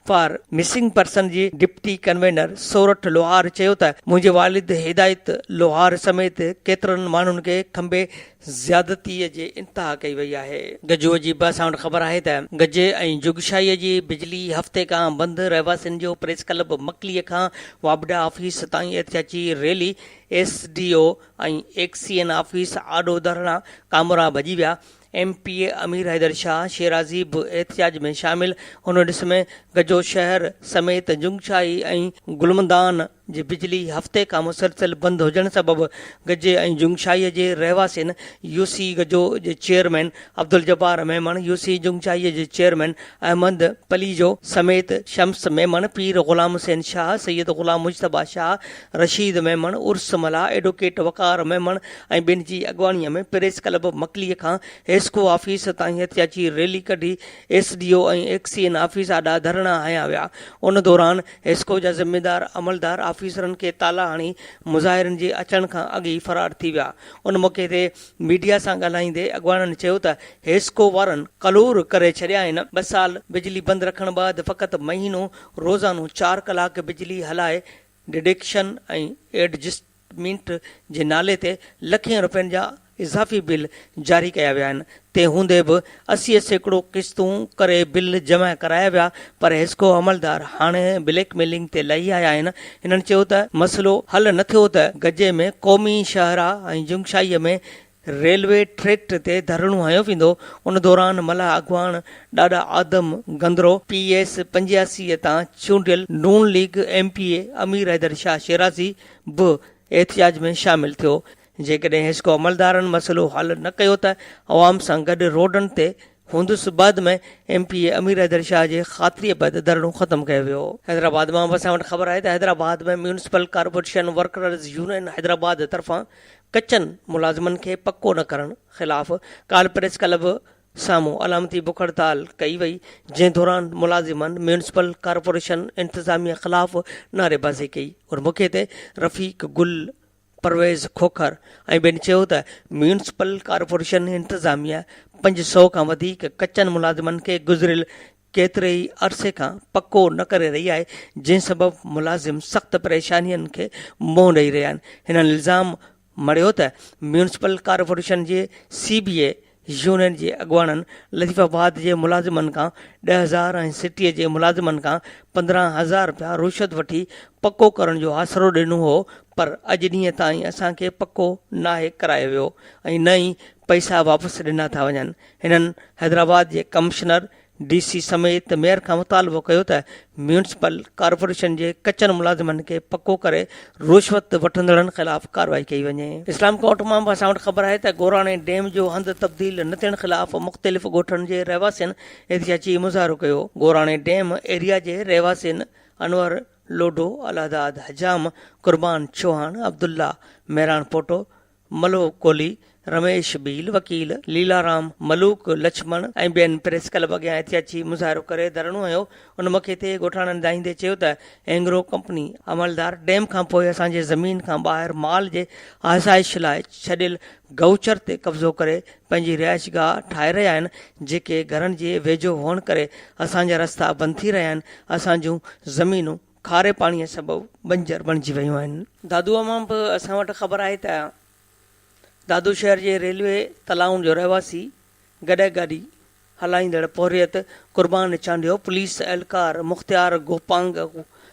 फॉर मिसिंग पर्सन जी डिप्टी कन्वेनर सोरठ लोहार चयो त मुंहिंजे वालिद हिदायत लोहार समेत केतिरनि माण्हुनि खे खंबे ज़्यादतीअ जे इंतिहा कई वई आहे। गजूअ जी बि असां वटि ख़बर आहे त गजे ऐं जुगशाईअ जी बिजली हफ़्ते खां बंदि। रहवासियुनि जो प्रेस क्लब मकलीअ खां वाबडा ऑफिस ताईं एहतियाती रैली, SDO ऐं XCN ऑफिस आॾो धरणा कामरा भॼी विया। MPA अमीर हैदर शाह शेराज़ी बि एहतिजाज में शामिल। हुन ॾिस में गजो शहर समेत जुगशाई ऐं गुलमदान जी बिजली हफ़्ते खां मुसलसिल बंदि हुजण सबबि गजे ऐं जुगशाईअ जे रहवासियुनि UC गजो जे चेयरमैन अब्दुल जब्बार मेमन, UC जुगशाईअ जे चेयरमैन अहमद पलीजो समेत शम्स मेमन, पीर ग़ुलाम हुसैन शाह, सैयद ग़ुलाम मुजतबा शाह, रशीद मेमन, उर्स मला, एडवोकेट वक़ार मेमन ऐं ॿियनि जी अॻवानीअ में प्रेस क्लब मकलीअ खां हेस्को ऑफिस ताईं एहतियाती रैली कढी SDO ऐं XCN ऑफिस आॾा धरणा हया विया। उन दौरान हेस्को जा ज़िम्मेदार अमलदार ऑफिसरनि खे ताला हणी मुज़ाहिरनि जे अचण खां अॻु ई फरार थी विया। उन मौक़े ते मीडिया सां ॻाल्हाईंदे अॻवाननि चयो त हेस्को वारनि कलूर करे छॾिया आहिनि। 2 साल बिजली बंदि रखण बैदि फ़क़ति महीनो रोज़ानो 4 कलाक बिजली हलाए डिडक्शन ऐं एडजस्टमेंट जे नाले ते लखें रुपयनि जा इज़ाफ़ी बिल जारी कया विया आहिनि। तंहिं हूंदे बि 80% किस्तूं करे बिल जमा कराया विया, पर हिस्को अमलदार हाणे ब्लैकमेलिंग ते लही आया आहिनि। हिननि चयो त मसइलो हल न थियो त गजे में क़ौमी शाहराह ऐं जुंगशाईअ में रेलवे ट्रैक ते धरणो हयो वेंदो। उन दौरान मल्हा अॻवान ॾाढा आदम गंदरो PS 85 तां चूंडियल नून लीग MPA अमीर हैदर शाह शिराज़ी बि एहतिजाज में शामिल थियो। जेकॾहिं हिस्को अमलदारनि मसइलो हल न कयो त अवाम सां गॾु रोडनि ते हूंदुसि। बाद में MPA अमीर हैदर शाह जे ख़ातिरीअ बैदि धरणो ख़तमु कयो वियो। हैदराबाद मां असां वटि ख़बर आहे त हैदराबाद में municipal corporation workers union Hyderabad तरफ़ां कचनि मुलाज़िमनि खे पको न करण ख़िलाफ़ काल्ह प्रेस क्लब साम्हूं अलामती बुख हड़ताल कई वई, जंहिं दौरान मुलाज़िमनि म्यूनिसिपल कॉर्पोरेशन इंतिज़ामिया ख़िलाफ़ नारेबाज़ी कई और मुख्य ते रफ़ीक गुल परवेज़ खोखर ऐं ॿियनि चयो त म्यूनिसिपल कॉर्पोरेशन इंतिज़ामिया 500 खां वधीक कचनि मुलाज़िमनि खे गुज़िरियल केतिरे ई अरसे खां पको न करे रही आहे, जंहिं सबबि मुलाज़िम सख़्त परेशानियुनि खे मुंहुं ॾेई रहिया आहिनि। हिननि इल्ज़ाम मड़ियो त म्यूनिसिपल कॉर्पोरेशन जे CBA यूनियन जे अॻुवाणनि लतीफ़ाबाद जे मुलाज़िमनि खां 10,000 ऐं सिटीअ जे मुलाज़िमनि खां 15,000 रुपया रिश्वत वठी पको करण जो आसरो ॾिनो हो, पर अॼु ॾींहं ताईं असांखे पको नाहे करायो वियो ऐं न ई पैसा वापसि ॾिना था वञनि। हिननि हैदराबाद जे कमिश्नर DC समेत मेयर खां मुतालबो कयो त म्यूनिसिपल कॉर्पोरेशन जे कचनि मुलाज़िमनि खे पको करे रिश्वत वठंदड़नि ख़िलाफ़ कार्रवाई कई वञे। इस्लाम कोर्ट मां बि असां वटि ख़बर आहे त गोराणे डैम जो हंधु तब्दील न थियण ख़िलाफ़ मुख़्तलिफ़ ॻोठनि जे रहवासियुनि एहतिजाजी मुज़ाहिरो कयो। गोराणे डैम एरिया जे रहवासियुनि अनवर लोडो, अलहदाद हजाम, कुर्बान चौहान, अब्दुल्ला मेहरान पोटो, मलो कोली, रमेश बील, वकील लीलाराम, मलूक लक्ष्मण ऐं ॿियनि प्रेस क्लब अॻियां एहतिजाजी मुज़ाहिरो करे धरणो हयो। उन मौक़े ते ॻोठाणनि ॿुधाईंदे चयो त एंग्रो कंपनी अमलदार डैम खां पोइ असांजे ज़मीन खां ॿाहिरि माल जे आसाइश लाइ छॾियल गौचर ते कब्ज़ो करे पंहिंजी रिहाइशगाह ठाहे रहिया आहिनि, जेके घरनि जे वेझो हुअण करे असांजा रस्ता बंदि थी रहिया आहिनि। असां जूं ज़मीनूं खारे पाणीअ सबबि बंजर बणिजी वियूं आहिनि। दादूअ मां बि असां वटि ख़बर आहे त दादू शहर जे रेलवे तलाउनि जो रहवासी गॾे गाॾी हलाईंदड़ पोरियत कुर्बान चांडियो पुलिस एहलकार मुख़्तियार गोपांग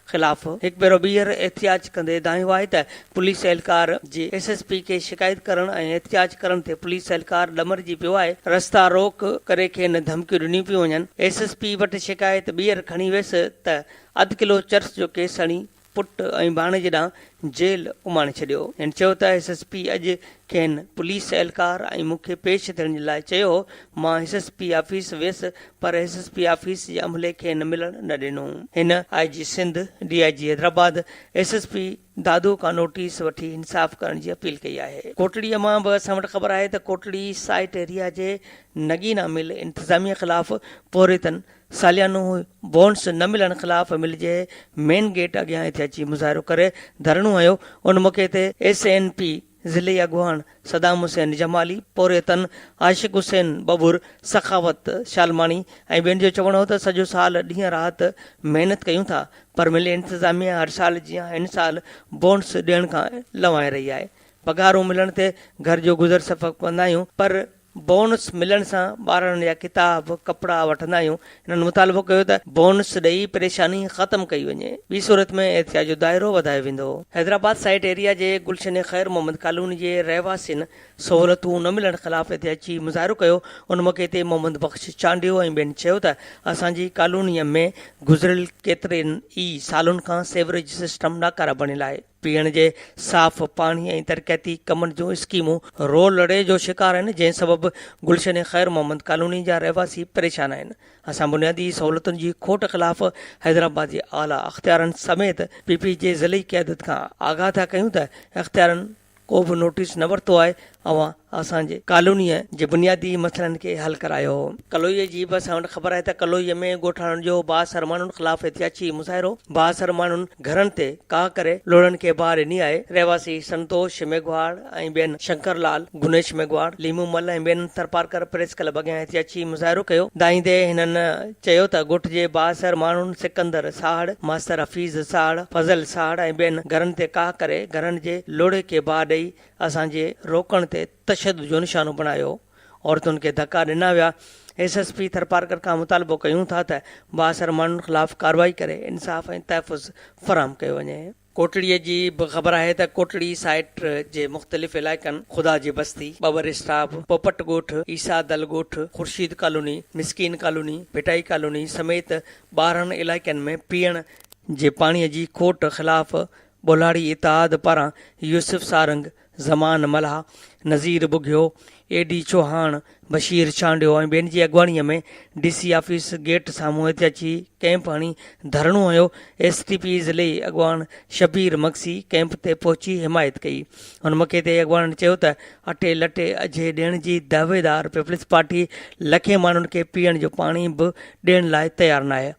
ख़िलाफ़ हिकु भेरो ॿीहर एहतिजाज कंदे दायो आहे त पुलिस एहलकार जे SSP खे शिकायत करण ऐं एहतिजाज करण ते पुलिस एहलकार ॾमरजी पियो आहे। रस्ता रोक करे खेनि धमकियूं ॾिनियूं पियूं वञनि। SSP वटि शिकायत ॿीहर खणी वियसि त अधु किलो चर्च जो केस हणी पुट ऐं भाणेजे ॾांहुं जेल उमाणे छॾियो। हिन चयो त SSP अॼु खेनि पुलिस एहलकार ऐं मूंखे पेश थियण जे लाइ चयो। मां SSP ऑफिस वियसि, पर SSP ऑफिस जे अमले खे मिलण न ॾिनो। हिन IG Sindh, DIG Hyderabad, SSP दादू खां नोटिस वठी इंसाफ़ करण जी अपील कई आहे। कोटड़ीअ मां बि असां वटि ख़बर आहे त कोटड़ी साइट एरिया जे नगीना मिल इंतिज़ामिया ख़िलाफ़ पोरितनि सालियानो बोन्स न मिलण ख़िलाफ़ मिल जे मेन गेट अॻियां एहतिजाजी मुज़ाहिरो करे धरणो हयो। उन मौक़े ते SNP ज़िले अॻुवान सदाम हुसैन जमाली, पोरियतन आशिक़ हुसैन बबुर, सखावत शालमानी ऐं ॿियनि जो चवणो हो त सॼो साल ॾींहं राति महिनत कयूं था, पर मिल इंतिज़ामिया हर साल जीअं हिन साल बोन्स ॾियण खां लवाए रही आहे। पघारूं मिलण ते घर जो गुज़र सफ़र कंदा आहियूं, पर बोनस मिलण सां ॿारनि जा किताब कपिड़ा वठंदा आहियूं। हिननि मुतालबो कयो त बोनस ॾेई परेशानी ख़तमु कई वञे, ॿी सूरत में एहतिजाज जो दाइरो वधायो वेंदो। हैदराबाद साइट एरिया जे गुलशन ख़ैर मोहम्मद कॉलोनी जे रहवासियुनि सहूलियतूं न मिलण ख़िलाफ़ एहतिजाजी मुज़ाहिरो कयो। उन मौक़े ते मोहम्मद बख़्श चांडियो ऐं ॿियनि चयो त असांजी कॉलोनीअ में गुज़िरियल केतिरनि ई सालुनि खां सेवरेज सिस्टम नाकारा बणियल आहे। पीअण जे साफ़ पाणी ऐं तरक़ियाती कमनि जूं स्कीमूं रोल लड़े जो शिकार आहिनि, जंहिं सबबि गुलशन ख़ैर मोहम्मद कॉलोनी जा रहवासी परेशान आहिनि। असां बुनियादी सहूलियतुनि जी खोट ख़िलाफ़ हैदराबाद जे आला अख़्तियारनि समेत PP जे ज़िली क़यादत खां आगाह था कयूं त अख़्तियारनि को बि नोटिस न वरितो आहे ऐं असांजे कॉलोनीअ जे बुनियादी मसइलनि खे हल करायो। कलोईअ जी बि असां वटि ख़बर आहे त कलोईअ में ॻोठाणनि जो बासर माण्हुनि ख़िलाफ़ एहतिजाजी मुज़ाहिरो। बासर माण्हुनि घरनि ते काह करे लोड़नि खे ॿाहिरि ॾिनी आहे। रहवासी संतोष मेघवाड़ ऐं ॿियनि शंकरलाल, गुनेश मेघवाड़, लीमूमल ऐं ॿियनि तरपारकर प्रेस क्लब अॻियां एहतिजाजी मुज़ाहिरो कयो। दाईंदे हिननि चयो त ॻोठ जे बासर माण्हुनि सिकंदर साहड़, मास्तर हफ़ीज़ साहड़, फज़ल साहड़ ऐं ॿियनि घरनि ते काह करे घरनि जे लोड़े खे बाहि ॾेई असांजे रोकण ते तशदुद जो निशानो बणायो। औरतुनि खे धका ॾिना विया। SSP थरपारकर खां मुतालबो कयूं था त बासर माण्हुनि ख़िलाफ़ कार्रवाई करे इंसाफ़ ऐं तहफ़ुज़ फराहम कयो वञे। कोटड़ीअ जी बि ख़बर आहे त कोटड़ी साइट जे मुख़्तलिफ़ इलाइक़नि खुदा जी बस्ती, बबर स्टाप, पोपट ॻोठ, ईसा दल ॻोठ, Khurshid colony, Miskeen colony, Bhittai colony समेत 12 इलाइक़नि में पीअण जे पाणीअ जी खोट ख़िलाफ़ बोलाड़ी इतिहाद पारां यूसुफ सारंग, ज़मान मल्हा, नज़ीर बुघियो, AD चौहान, बशीर चांडियो ऐं ॿियनि जी अॻुवाणीअ में DC ऑफिस गेट साम्हूं हिते अची कैंप हणी धरणो हुयो। STP ज़िले अॻुवान शबीर मक्सी कैंप ते पहुची हिमायत कई। हुन मौक़े ते अॻुवान चयो त अटे लटे अझे ॾियण जी दावेदार पीपल्स पार्टी लखे माण्हुनि खे पीअण जो पाणी बि ॾियण लाइ तयारु न आहे।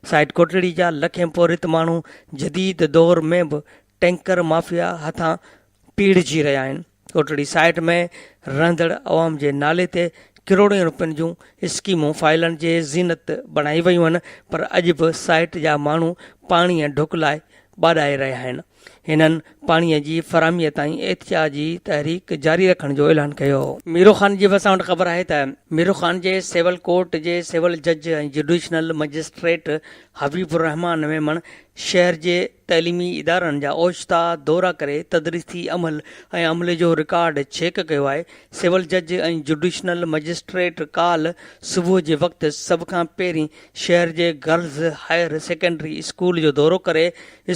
साइट कोटड़ी जा लखे पोरित माण्हू जदीद दौर में बि टैंकर माफ़िया हथां पीड़िजी रहिया आहिनि। कोटड़ी साइट में रहंदड़ अवाम जे नाले ते करोड़नि रुपयनि जूं स्कीमूं फाइलनि जे ज़ीनत बणाई वयूं आहिनि, पर अॼु बि साइट जा माण्हू पाणीअ ढुक लाइ ॿाॾाए रहिया आहिनि। हिननि पाणीअ जी फराहमीअ ताईं एहतियाजी तहरीक जारी रखण जो ऐलान कयो। मीरो ख़ान जी असां वटि ख़बर आहे त मीरो ख़ान जे सिविल कोर्ट जे सिविल जज ऐं जुडिशनल मजिस्ट्रेट हबीबुर रहमान मेमण शहर जे तइलीमी इदारनि जा ओचिता दौरा करे तदरीसी अमल ऐं अमले जो रिकॉर्ड चेक कयो आहे। सिविल जज ऐं जुडिशनल मजिस्ट्रेट काल सुबुह जे वक़्तु सभ खां पहिरीं शहर जे गर्ल्स हायर सेकेंडरी स्कूल जो दौरो करे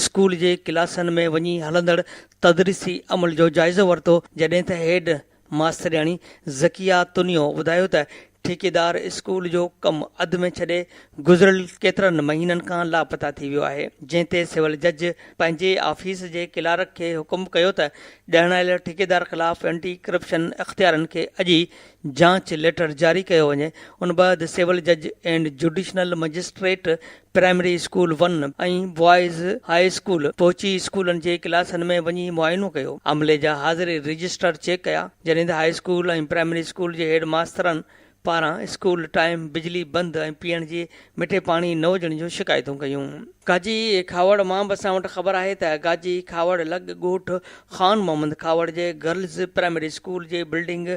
स्कूल जे क्लासनि में वञी हलंदड़ तदरीसी अमल जो जाइज़ो वरितो, जॾहिं त हेड मास्तरियाणी ज़किया तुनियो ॿुधायो त ठेकेदार स्कूल जो कमु अधु में छॾे गुज़िरियल केतिरनि महीननि खां लापता थी वियो आहे, जंहिं ते सिविल जज पंहिंजे ऑफिस जे क्लार्क खे हुकुम कयो त ॼाणायल ठेकेदार ख़िलाफ़ एंटी करप्शन इख़्तियारनि खे अॼु जांच लेटर जारी कयो वञे। उन बैदि सिविल जज and jurisdictional magistrate primary school 1 ऐं बॉयज़ हाई स्कूल पहुची स्कूलनि जे क्लासनि में वञी मुआइनो कयो। अमले जा हाज़िर रजिस्टर चेक कया, जॾहिं त हाई स्कूल ऐं प्राइमरी स्कूल जे हेड मास्तरनि पारां स्कूल टाइम बिजली बंदि ऐं पीअण जी मिठे पाणी न हुजण जूं शिकायतूं कयूं। गाजी खावड़ मां बि असां वटि ख़बर आहे त गाजी खावड़ लॻ ॻोठ ख़ान मोहम्मद खावड़ जे गर्ल्स प्राइमरी स्कूल जे बिल्डिंग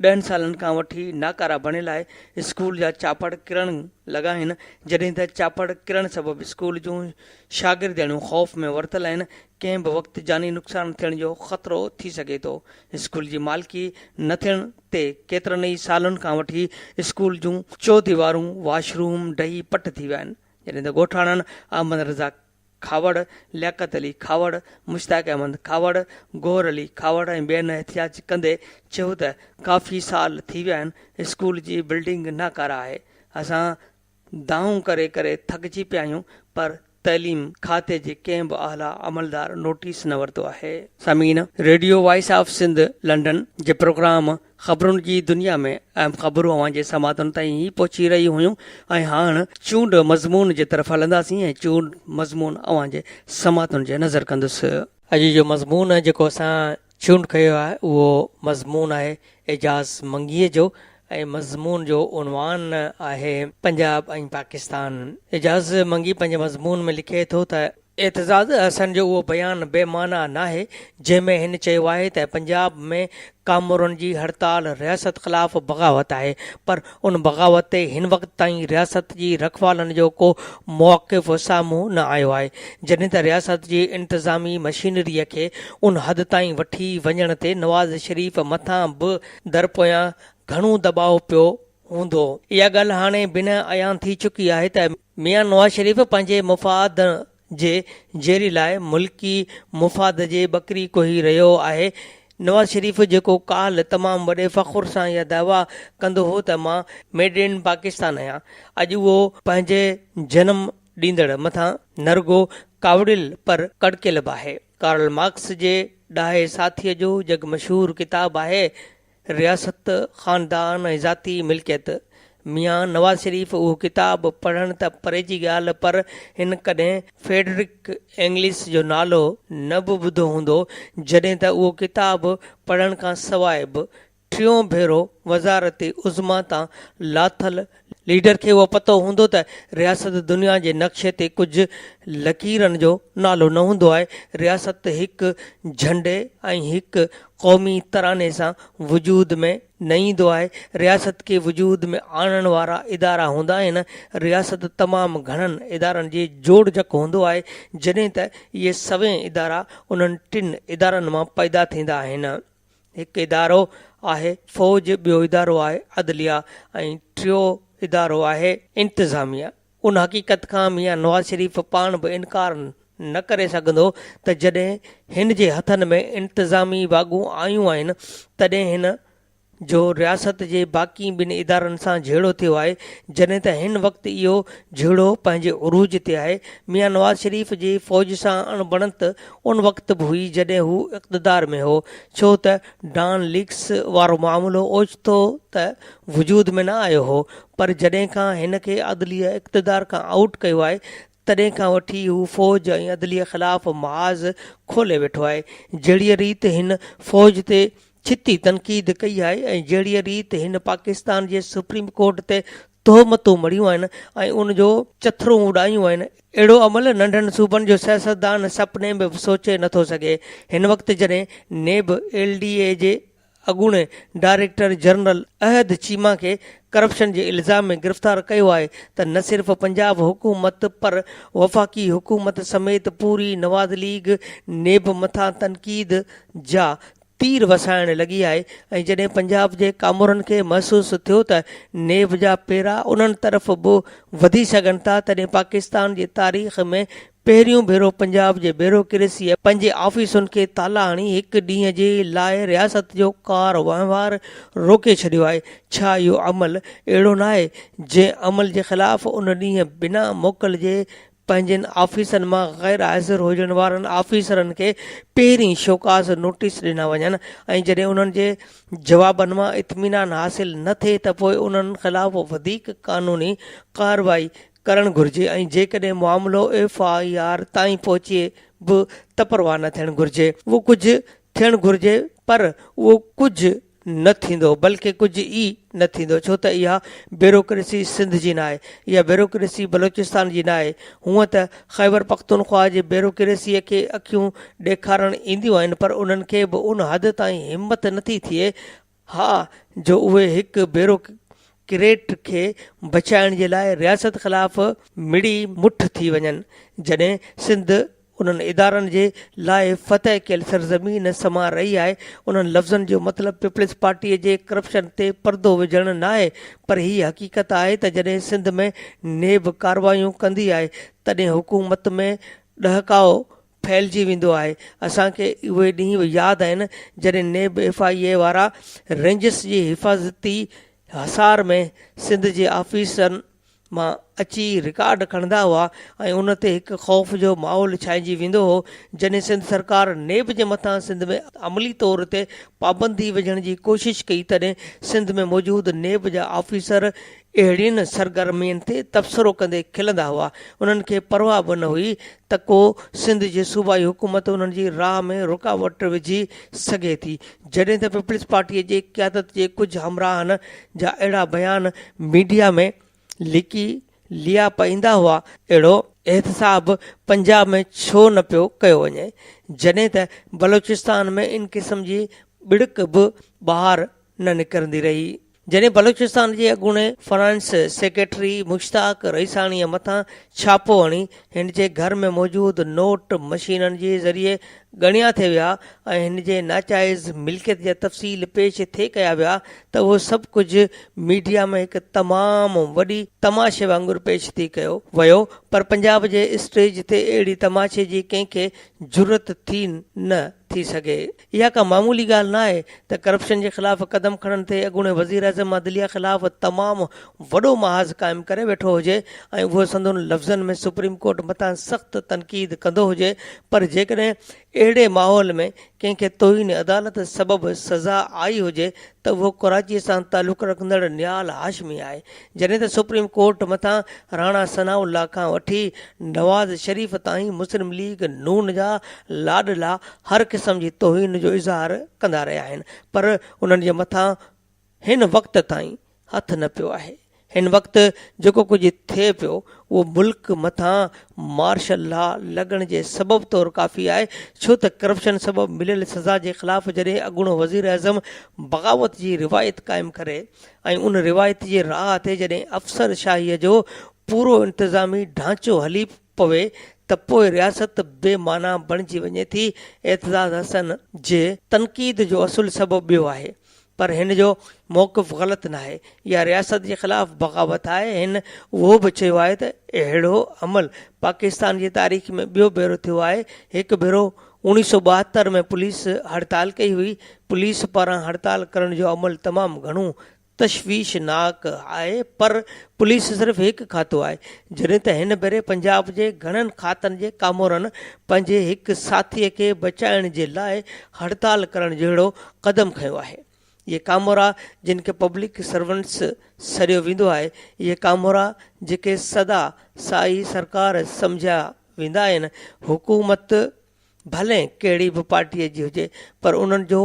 10 सालनि खां वठी नाकारा बणियल आहे। स्कूल जा चापड़ किरण लॻा आहिनि, जॾहिं त चापड़ किरण सबबि स्कूल जूं शागिर्दियाणियूं ख़ौफ़ में वरतल आहिनि। कंहिं बि वक़्तु जानी नुक़सान थियण जो ख़तरो थी सघे थो। स्कूल जी मालिकी न थियण ते केतिरनि ई सालनि खां वठी स्कूल जूं चौदीवारूं वाशरूम ढही पट थी विया आहिनि, जॾहिं त ॻोठाणनि अहमद रज़ा खावड़, लियाकत अली खावड़, मुश्ताक अहमद खावड़, गौर अली खावड़ ऐं ॿियनि एहतियात कंदे चयो त काफ़ी साल थी विया आहिनि स्कूल जी बिल्डिंग नाकारा आहे। असां दाऊं करे करे थकिजी पिया आहियूं, पर तइलीम खाते जे कंहिं बि आला अमलदार नोटिस न वरितो आहे। सामीन, radio voice of Sindh London जे प्रोग्राम ख़बरुनि जी दुनिया में अहम ख़बरूं अव्हां जे समातुनि ताईं ई पहुची रही हुयूं ऐं हाणे चूंड मज़मून जे तरफ़ हलंदासीं ऐं चूंड मज़मून अव्हां जे समातुनि जे नज़र कंदुसि। अॼु जो मज़मून जेको असां चूंड कयो आहे उहो मज़मून आहे एजाज़ मंगीअ जो ऐं मज़मून जो उनवान आहे पंजाब ऐं पाकिस्तान। एजाज़ मंगी पंहिंजे मज़मून में लिखे थो त एतिज़ाज़ हसन जो उहो बयानु बेमाना नाहे जंहिंमें हिन चयो आहे त पंजाब में कामरुनि जी हड़ताल रियासत ख़िलाफ़ बग़ावत आहे, पर उन बग़ावत ते हिन वक़्त ताईं रियासत जी रखवालनि जो को मौक़िफ़ साम्हूं न आयो आहे, जॾहिं त रियासत जी इंतिज़ामी मशीनरीअ खे उन हद ताईं वठी वञण ते नवाज़ शरीफ़ मथां बि दरपोयां घणो दबाव पियो हूंदो। इहा ॻाल्हि हाणे बिना अयान थी चुकी आहे त मियां नवाज़ शरीफ़ पंहिंजे मुफ़ाद जे जेरी लाइ मुल्की मुफ़ाद जे बकरी कोही रहियो आहे। नवाज़ शरीफ़ जेको काल तमामु वॾे फ़ख़ुर सां इहा दावा कंदो हो त मां मेड इन पाकिस्तान आहियां, अॼु उहो पंहिंजे जनम ॾींदड़ मथां नरगो कावड़ियल पर कड़कियल बि आहे। कार्ल मार्क्स जे ॾाहे साथीअ जो जग मशहूरु किताबु आहे रियासत, ख़ानदान ऐं ज़ाती मिल्कियत। मियां नवाज़ शरीफ़ उहो किताबु पढ़ण त परे जी ॻाल्हि, पर हिन कॾहिं फेडरिक इंग्लिश जो नालो न बि ॿुधो हूंदो, जॾहिं त उहो किताबु पढ़ण खां सवाइ बि टियों भेरो वज़ारत उज़मा तां लाथल लीडर खे उहो पतो हूंदो त रियासत दुनिया जे नक्शे ते कुझु लकीरनि जो नालो न हूंदो आहे। रियासत हिकु झंडे ऐं हिकु क़ौमी तराने सां वजूद में न ईंदो आहे। रियासत खे वजूद में आणण वारा इदारा हूंदा आहिनि। रियासत तमामु घणनि इदारनि जी जोड़जक हूंदो आहे, जॾहिं त इहे सभई इदारा उन्हनि टिनि इदारनि मां पैदा थींदा आहिनि। हिकु इदारो आहे फ़ौज, ॿियो इदारो आहे अदलिया ऐं टियों इदारो आहे इंतिज़ामिया। उन हक़ीक़त खां मियां नवाज़ शरीफ़ पाण बि इनकार न करे सघंदो त जॾहिं हिन जे हथनि में इंतिज़ामी वागूं आयूं आहिनि तॾहिं हिन जो रियासत जे बाक़ी ॿिनि इदारनि सां झेड़ो थियो आहे, जॾहिं त हिन वक़्तु इहो झेड़ो पंहिंजे उरूज ते आहे। मियां नवाज़ शरीफ़ जी फ़ौज सां अणबणत उन वक़्तु बि हुई जॾहिं हू इक़्तिदार में हो, छो त डॉन लीक्स वारो मामिलो ओचितो त वजूद में न आयो हो, पर जॾहिं खां हिन खे अदलिया इक़्तिदार खां आउट कयो आहे तॾहिं खां वठी हू फ़ौज ऐं अदलिया ख़िलाफ़ महाज़ खोले वेठो आहे। जहिड़ीअ रीति हिन फ़ौज ते छिती तनक़ीद कई आहे ऐं जहिड़ीअ रीति हिन पाकिस्तान जे सुप्रीम कोर्ट ते तोहमतूं मड़ियूं आहिनि ऐं उन जो चथरूं उॾायूं आहिनि, अहिड़ो अमल नंढनि सूबनि जो सियासतदान सपने में बि सोचे नथो सघे। हिन वक़्तु जॾहिं नेब LDA जे अॻूणे डायरेक्टर जनरल अहद चीमा खे करप्शन जे इल्ज़ाम में गिरफ़्तार कयो आहे त न सिर्फ़ पंजाब हुकूमत पर वफ़ाक़ी हुकूमत समेत पूरी नवाज़ लीग नेब मथां तनक़ीद जा तीर वसाइण लॻी आहे। ऐं जॾहिं पंजाब जे कामरनि खे महसूसु थियो त नेब जा पेरा उन्हनि तरफ़ बि वधी सघनि था, तॾहिं पाकिस्तान जी तारीख़ में पहिरियों भेरो पंजाब जे ब्यूरोक्रेसीअ पंहिंजे ऑफिसुनि खे ताला हणी हिकु ॾींहं जे लाइ रियासत जो कार वहिंवार रोके छॾियो आहे। छा इहो अमल अहिड़ो न आहे जंहिं अमल जे ख़िलाफ़ उन ॾींहुं बिना मोकल जे पंहिंजनि ऑफिसनि मां ग़ैर हाज़िर हुजण वारनि ऑफिसरनि खे पहिरीं शोकाज़ नोटिस ॾिना वञनि ऐं जॾहिं उन्हनि जे जवाबनि मां इत्मीनान हासिल न थिए त पोइ उन्हनि ख़िलाफ़ वधीक क़ानूनी कार्रवाई करणु घुर्जे ऐं जेकॾहिं मामिलो FIR ताईं पहुचे बि त परवाह न थियणु घुर्जे। उहो कुझु थियणु घुर्जे पर उहो कुझु न थींदो, बल्कि कुझु ई न थींदो, छो त इहा ब्यूरोक्रेसी सिंध जी न आहे, इहा ब्यूरोक्रेसी बलोचिस्तान जी न आहे। हूअं त ख़ैबर पख्तूनख्वा जे ब्यूरोक्रेसीअ खे अखियूं ॾेखारणु ईंदियूं आहिनि, पर उन्हनि खे बि उन हद ताईं हिमत नथी थिए हा जो उहे हिकु ब्यूरोक्रेट खे बचाइण जे लाइ रियासत ख़िलाफ़ मिड़ी मुठ थी वञनि। जॾहिं सिंध उन्हनि इदारनि जे लाइ फ़तह कयल सरज़मीन समा रही आहे, उन्हनि लफ़्ज़नि जो मतिलबु पीपल्स पार्टीअ जे करप्शन ते पर्दो विझणु न आहे, पर हीअ हक़ीक़त आहे त जॾहिं सिंध में नेब कार्रवायूं कंदी आहे तॾहिं हुकूमत में ॾहकाओ फैलिजी वेंदो आहे। असांखे उहे ॾींहं यादि आहिनि जॾहिं नेब FIA वारा रेंजर्स जी हिफ़ाज़ती हसार में सिंध जे ऑफिसनि मां अची रिकॉर्ड खणंदा हुआ ऐं उन ते हिकु ख़ौफ़ जो माहौल छाइजी वेंदो हो। जॾहिं सिंध सरकार नेब जे मथां सिंध में अमली तौर ते पाबंदी विझण जी कोशिशि कई तॾहिं सिंध में मौजूदु नेब जा ऑफिसर अहिड़ियुनि सरगर्मियुनि ते तबसरो कंदे खिलंदा हुआ। उन्हनि खे परवाह बि न हुई त को सिंध जे सूबाई हुकूमत उन्हनि जी राह में रुकावट विझी सघे थी। जॾहिं त पीपल्स पार्टीअ जे क़यादत जे कुझु हमराहनि जा अहिड़ा बयान मीडिया में लिकी लिया पईंदा हुआ, अहिड़ो एहतसाब पंजाब में छो न पियो कयो वञे, जॾहिं त बलोचिस्तान में इन क़िस्म जी बिड़क बि ॿाहिरि न निकिरंदी रही। जॾहिं बलोचिस्तान जे अॻूणे फाइनेंस सेक्रेटरी मुश्ताक रईसाणीअ मथां छापो हणी हिन जे घर में मौजूदु नोट मशीननि जे ज़रिए ॻणिया थिए विया ऐं हिन जे नाजाइज़ मिल्कियत जा तफ़सील पेश थिए कया विया त उहो सभु कुझु मीडिया में हिकु तमामु वॾी तमाशे वांगुरु पेश थी कयो वियो, पर पंजाब जे स्टेज ते अहिड़ी तमाशे जी कंहिंखे ज़रूरत थी न थी सघे। इहा का मामूली ॻाल्हि न आहे त करप्शन जे ख़िलाफ़ क़दम खणण ते अॻूणे वज़ीर आज़म अदलिया ख़िलाफ़ तमामु वॾो महाज़ क़ाइमु करे वेठो हुजे ऐं उहो संदुनि लफ़्ज़नि में सुप्रीम कोर्ट मथां सख़्तु तनक़ीद कंदो हुजे, पर जेकॾहिं अहिड़े माहौल में कंहिंखे तोहीन अदालत सबबि सज़ा आई हुजे त उहो कराचीअ सां तालुक़ रखंदड़ निहाल हाशमी आहे। जॾहिं त सुप्रीम कोर्ट मथां राणा सनाउल्ला खां वठी नवाज़ शरीफ़ ताईं मुस्लिम लीग नून जा लाॾला हर क़िस्म जी तोहीन जो इज़हार कंदा रहिया आहिनि, पर उन्हनि जे मथां हिन वक़्त ताईं हथ न पियो आहे। हिन वक़्तु जेको कुझु थिए पियो उहो मुल्क मथां मार्शल लॉ लॻण जे सबबु तौरु काफ़ी आहे, छो त करप्शन सबबु मिलियल सज़ा जे ख़िलाफ़ु जॾहिं अॻूणो वज़ीर अज़म बग़ावत जी रिवायत क़ाइमु करे ऐं उन रिवायत जे राह ते जॾहिं अफ़सरशाहीअ जो पूरो इंतिज़ामी ढांचो हली पवे त पोइ रियासत बेमाना बणिजी वञे थी। एतज़ाज़ हसन जे तनक़ीद जो असुलु सबबु ॿियो आहे, पर हिन जो मौक़िफ़ ग़लति न आहे, इहा रियासत जे ख़िलाफ़ु बग़ावत आहे। हिन उहो बि चयो आहे त अहिड़ो अमल पाकिस्तान जी तारीख़ में ॿियो भेरो थियो आहे। हिकु भेरो 1972 में पुलिस हड़ताल कई हुई। पुलिस पारां हड़ताल करण जो अमल तमामु घणो तशवीशनाक आहे, पर पुलिस सिर्फ़ु हिकु खातो आहे, जॾहिं त हिन भेरे पंजाब जे घणनि खातनि जे कामोरनि पंहिंजे हिकु साथीअ खे बचाइण जे लाइ हड़ताल करण जहिड़ो क़दम खंयो आहे। इहे कामोरा जिन खे पब्लिक सर्वेंट्स सॾियो वेंदो आहे, इहे कामोरा जेके सदा साई सरकार सम्झिया वेंदा आहिनि, हुकूमत भले कहिड़ी बि पार्टीअ जी हुजे, पर उन्हनि जो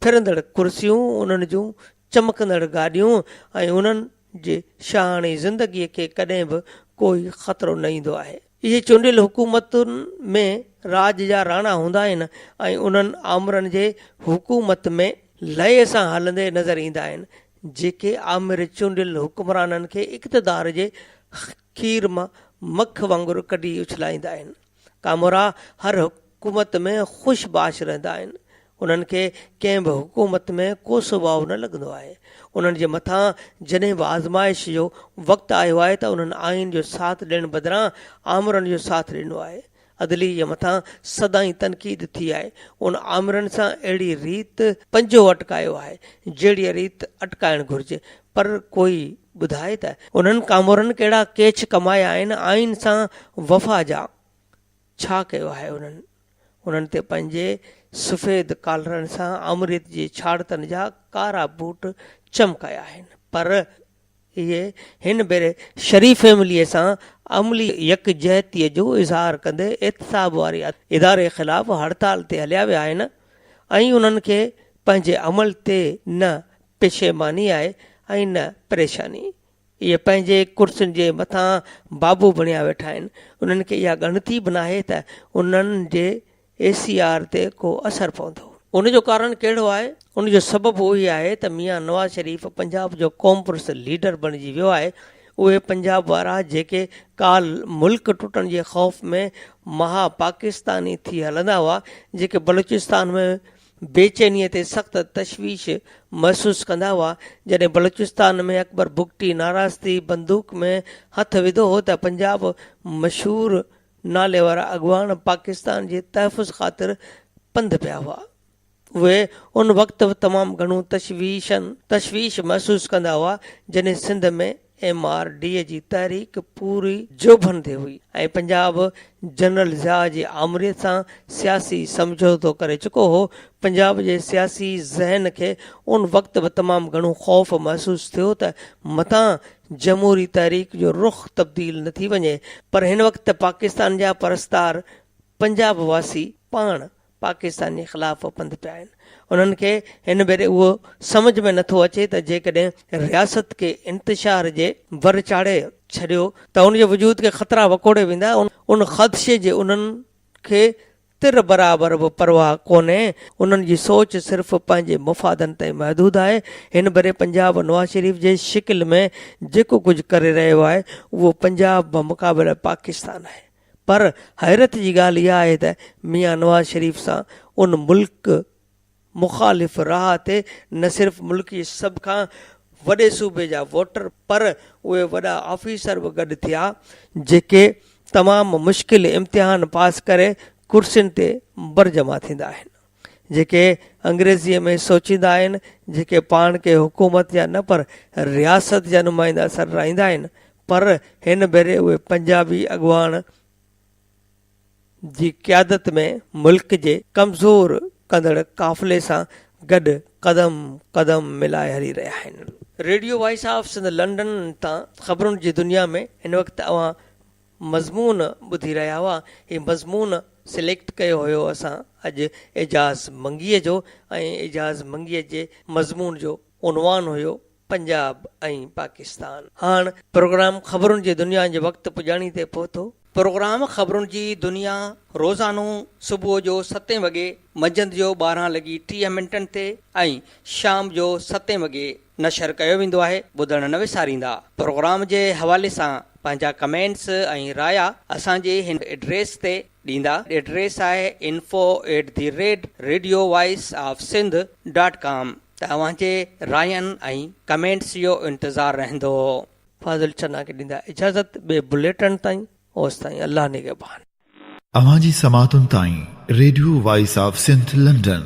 फिरंदड़ कुर्सियूं, उन्हनि जूं चमकंदड़ गाॾियूं ऐं उन्हनि जे शाहानी ज़िंदगीअ खे कॾहिं बि कोई ख़तरो न ईंदो आहे। इहे चूंडियल हुकूमतुनि में राज जा राणा हूंदा आहिनि ऐं उन्हनि आमरनि जे हुकूमत में लय सां हलंदे नज़र ईंदा आहिनि, जेके आमिर चूंडियल हुकुमराननि खे इक़्तिदार जे खीर मां मख वांगुरु कढी उछलाईंदा आहिनि। कामोरा हर हुकूमत में ख़ुशबाश रहंदा आहिनि, उन्हनि खे कंहिं बि हुकूमत में को सुभाउ न लॻंदो आहे। उन्हनि जे मथां जॾहिं बि आज़माइश जो वक़्तु आयो आहे त उन्हनि आइन जो साथ ॾियण बदिरां आमरनि जो साथ ॾिनो आहे। अदली जे मथां सदाई तनक़ीद थी आहे, उन आमरनि सां अहिड़ी रीत पंजो अटकायो आहे जहिड़ी रीत अटकाइणु घुरिजे, पर कोई ॿुधाए त उन्हनि कामोरनि कहिड़ा केच कमाया आहिनि, आइन सां वफ़ा जा छा कयो आहे। उन्हनि ते पंहिंजे सफ़ेद कॉलरनि सां अमृत जी छाड़तनि जा कारा बूट चमकाया आहिनि, पर इहे हिन भेरे शरीफ़ फैमिलीअ सां अमली यकजहतीअ जो इज़हार कंदे एहतिसाब वारे इदारे ख़िलाफ़ हड़ताल ते हलिया विया आहिनि ऐं उन्हनि खे पंहिंजे अमल ते न पेशेमानी आहे ऐं न परेशानी। इहे पंहिंजे कुर्सियुनि जे मथां बाबू बणिया वेठा आहिनि। उन्हनि खे इहा ॻणती बि नाहे त उन्हनि जे ACR ते को असरु पवंदो। उनजो कारण कहिड़ो आहे? उनजो सबबु उहो ई आहे त मियां नवाज़ शरीफ़ पंजाब जो क़ौम पुरस लीडर बणिजी वियो आहे। उहे पंजाब वारा जेके काल मुल्क टुटण जे ख़ौफ़ में महा पाकिस्तानी थी हलंदा हुआ, जेके बलूचिस्तान में बेचैनीअ ते सख़्तु तशवीश महसूसु कंदा हुआ, जॾहिं बलूचिस्तान में अकबर बुगटी नाराज़ थी बंदूक में हथु विधो हो त पंजाब मशहूरु नाले वारा अॻवान पाकिस्तान जे तहफ़ुज़ ख़ातिर पंधु पिया हुआ। उहे उन वक़्तु तमामु घणो तशवीश महसूसु कंदा हुआ जॾहिं सिंध में MRD जी तहरीक पूरी जोभन ते हुई ऐं पंजाब जनरल ज़िया जी आमरीत सां सियासी समझौतो करे चुको हो। पंजाब जे सियासी ज़हन खे उन वक़्तु बि तमामु घणो ख़ौफ़ महसूसु थियो त मथां जमहूरी तहरीक जो रुख़ तब्दील न थी वञे, पर हिन वक़्तु पाकिस्तान जा परस्तार पंजाब वासी पाण पाकिस्तान जे ख़िलाफ़ पंधु पिया आहिनि। उन्हनि खे हिन भेरे उहो सम्झ में नथो अचे त जेकॾहिं रियासत खे इंतिशार जे वर चाढ़े छॾियो त उनजे वजूद खे ख़तरा वकोड़े वेंदा। उन ख़दशे जे उन्हनि खे तिर बराबरि बि परवाह कोन्हे। उन्हनि जी सोच सिर्फ़ु पंहिंजे मुफ़ादनि ताईं महदूद आहे। हिन भेरे पंजाब नवाज़ शरीफ़ जे शिकिल में जेको कुझु करे रहियो आहे उहो पंजाब मुक़ाबिले पाकिस्तान आहे, पर हैरत जी ॻाल्हि इहा आहे त मियां नवाज़ शरीफ़ सां उन मुल्क मुख़ालिफ़ राह ते न सिर्फ़ु मुल्क जे सभ खां वॾे सूबे जा वोटर, पर उहे वॾा ऑफिसर बि गॾु थिया जेके तमामु मुश्किल इम्तिहान पास करे कुर्सियुनि ते बरजमा थींदा आहिनि, जेके अंग्रेज़ीअ में सोचींदा आहिनि, जेके पाण खे हुकूमत जा न पर रियासत जा नुमाइंदा सराईंदा आहिनि, पर हिन भेरे उहे पंजाबी अॻवान जी क़यादत में मुल्क जे कमज़ोर कंदड़ काफ़िले सां गॾु कदम कदम मिलाए हली रहिया आहिनि। Radio voice of Sindh London तां ख़बरुनि जी दुनिया में हिन वक़्तु अवां मज़मून ॿुधी रहिया हुआ। हीउ मज़मून सिलेक्ट कयो हुयो असां अॼु एजाज़ मंगीअ जो, ऐं एजाज़ मंगीअ जे मज़मून जो उनवान हुयो पंजाब ऐं पाकिस्तान। हाणे प्रोग्राम ख़बरुनि जी दुनिया जे वक़्तु पुॼाणी ते पहुतो। प्रोग्राम ख़बरुनि जी दुनिया रोज़ानो सुबुह जो 7 वॻे, मंझंदि जो 12:30 ते ऐं शाम जो 7 वॻे नशर कयो वेंदो आहे। ॿुधण न विसारींदा। प्रोग्राम जे हवाले सां पंहिंजा कमेंट्स ऐं राया असांजे हिन एड्रेस ते ॾींदा। एड्रेस आहे info@radiovoiceofsindh.com। तव्हांजे रायनि ऐं कमेंट्स जो इंतज़ारु रहंदो। फाज़िल चन्ना खे ॾींदा इजाज़त। ॿिए बुलेटिन ताईं ओसि ताईं अल्लाह निगहबान। अवां जी समातुनि ताईं radio voice of Sindh London